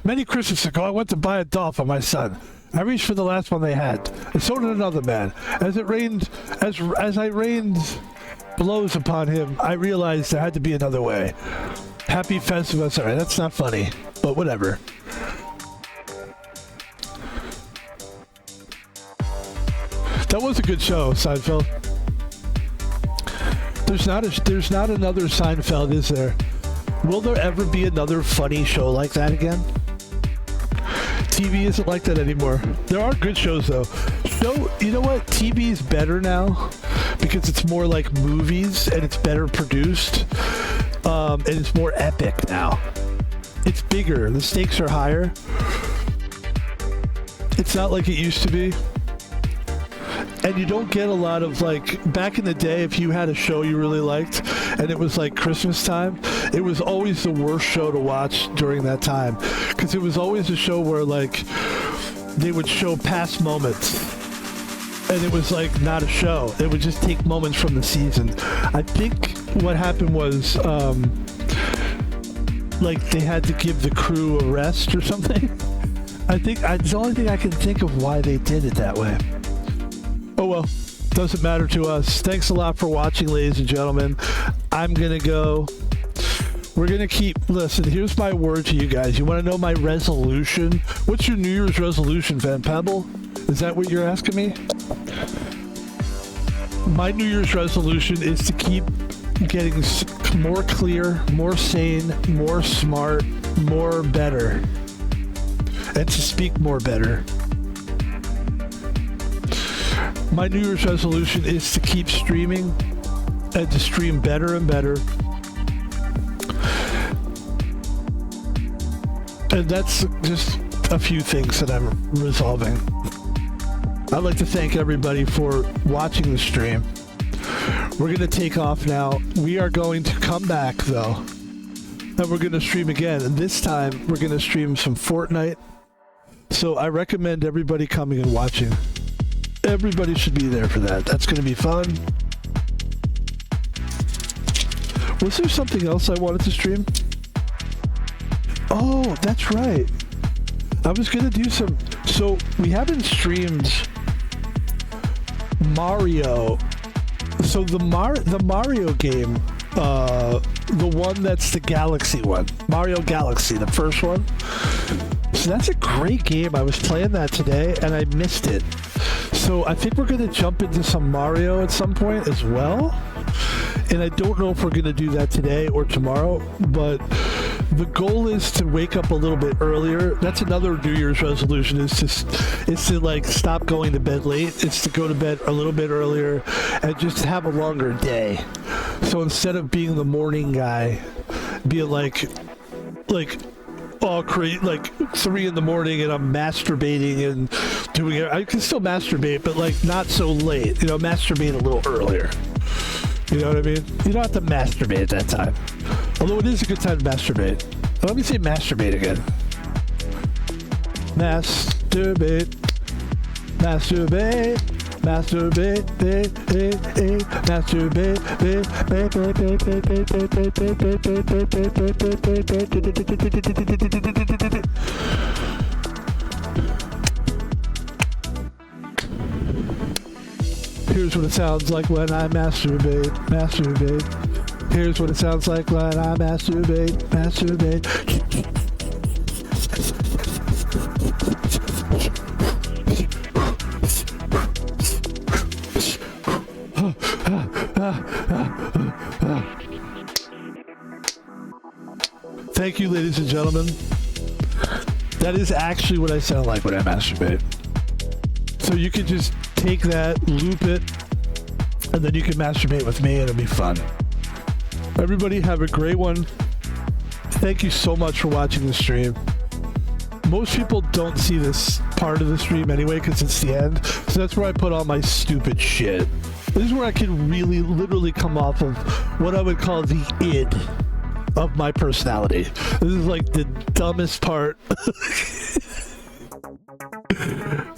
Many Christmas ago, I went to buy a doll for my son. I reached for the last one they had, and so did another man. As I rained blows upon him, I realized there had to be another way. Happy Festivus. Alright, that's not funny, but whatever. That was a good show, Seinfeld. There's not another Seinfeld, is there? Will there ever be another funny show like that again? TV isn't like that anymore. There are good shows, though. You know what? TV's better now because it's more like movies and it's better produced, and it's more epic now. It's bigger. The stakes are higher. It's not like it used to be. And you don't get a lot of, like, back in the day, if you had a show you really liked and it was like Christmas time, it was always the worst show to watch during that time. Because it was always a show where, like, they would show past moments. And it was, like, not a show. It would just take moments from the season. I think what happened was, like, they had to give the crew a rest or something. I think it's the only thing I can think of why they did it that way. Oh well, doesn't matter to us. Thanks a lot for watching, ladies and gentlemen. I'm gonna go. We're gonna listen, here's my word to you guys. You wanna know my resolution? What's your New Year's resolution, Van Pebble? Is that what you're asking me? My New Year's resolution is to keep getting more clear, more sane, more smart, more better. And to speak more better. My New Year's resolution is to keep streaming and to stream better and better. And that's just a few things that I'm resolving. I'd like to thank everybody for watching the stream. We're going to take off now. We are going to come back, though. And we're going to stream again. And this time, we're going to stream some Fortnite. So I recommend everybody coming and watching. Everybody should be there for that. That's going to be fun. Was there something else I wanted to stream? Oh, that's right. I was going to do some... So, we haven't streamed Mario. So, the Mario game, the one that's the Galaxy one. Mario Galaxy, the first one. So, that's a great game. I was playing that today, and I missed it. So I think we're going to jump into some Mario at some point as well. And I don't know if we're going to do that today or tomorrow, but the goal is to wake up a little bit earlier. That's another New Year's resolution, is to like stop going to bed late. It's to go to bed a little bit earlier and just have a longer day. So instead of being the morning guy, being like all create like 3 a.m. and I'm masturbating and doing it. I can still masturbate, but like not so late. You know, masturbate a little earlier. You know what I mean? You don't have to masturbate at that time. Although it is a good time to masturbate. Let me say masturbate again. Masturbate. Masturbate. Masturbate, masturbate, Here's what it sounds like when I masturbate. Here's what it sounds like when I masturbate. Thank you, ladies and gentlemen. That is actually what I sound like when I masturbate. So you can just take that, loop it, and then you can masturbate with me and it'll be fun. Everybody have a great one. Thank you so much for watching the stream. Most people don't see this part of the stream anyway because it's the end. So that's where I put all my stupid shit. This is where I can really literally come off of what I would call the id of my personality. This is like the dumbest part.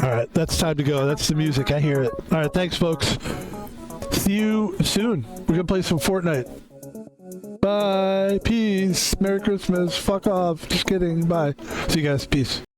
All right, that's time to go. That's the music. I hear it. All right, thanks, folks. See you soon. We're going to play some Fortnite. Bye. Peace. Merry Christmas. Fuck off. Just kidding. Bye. See you guys. Peace.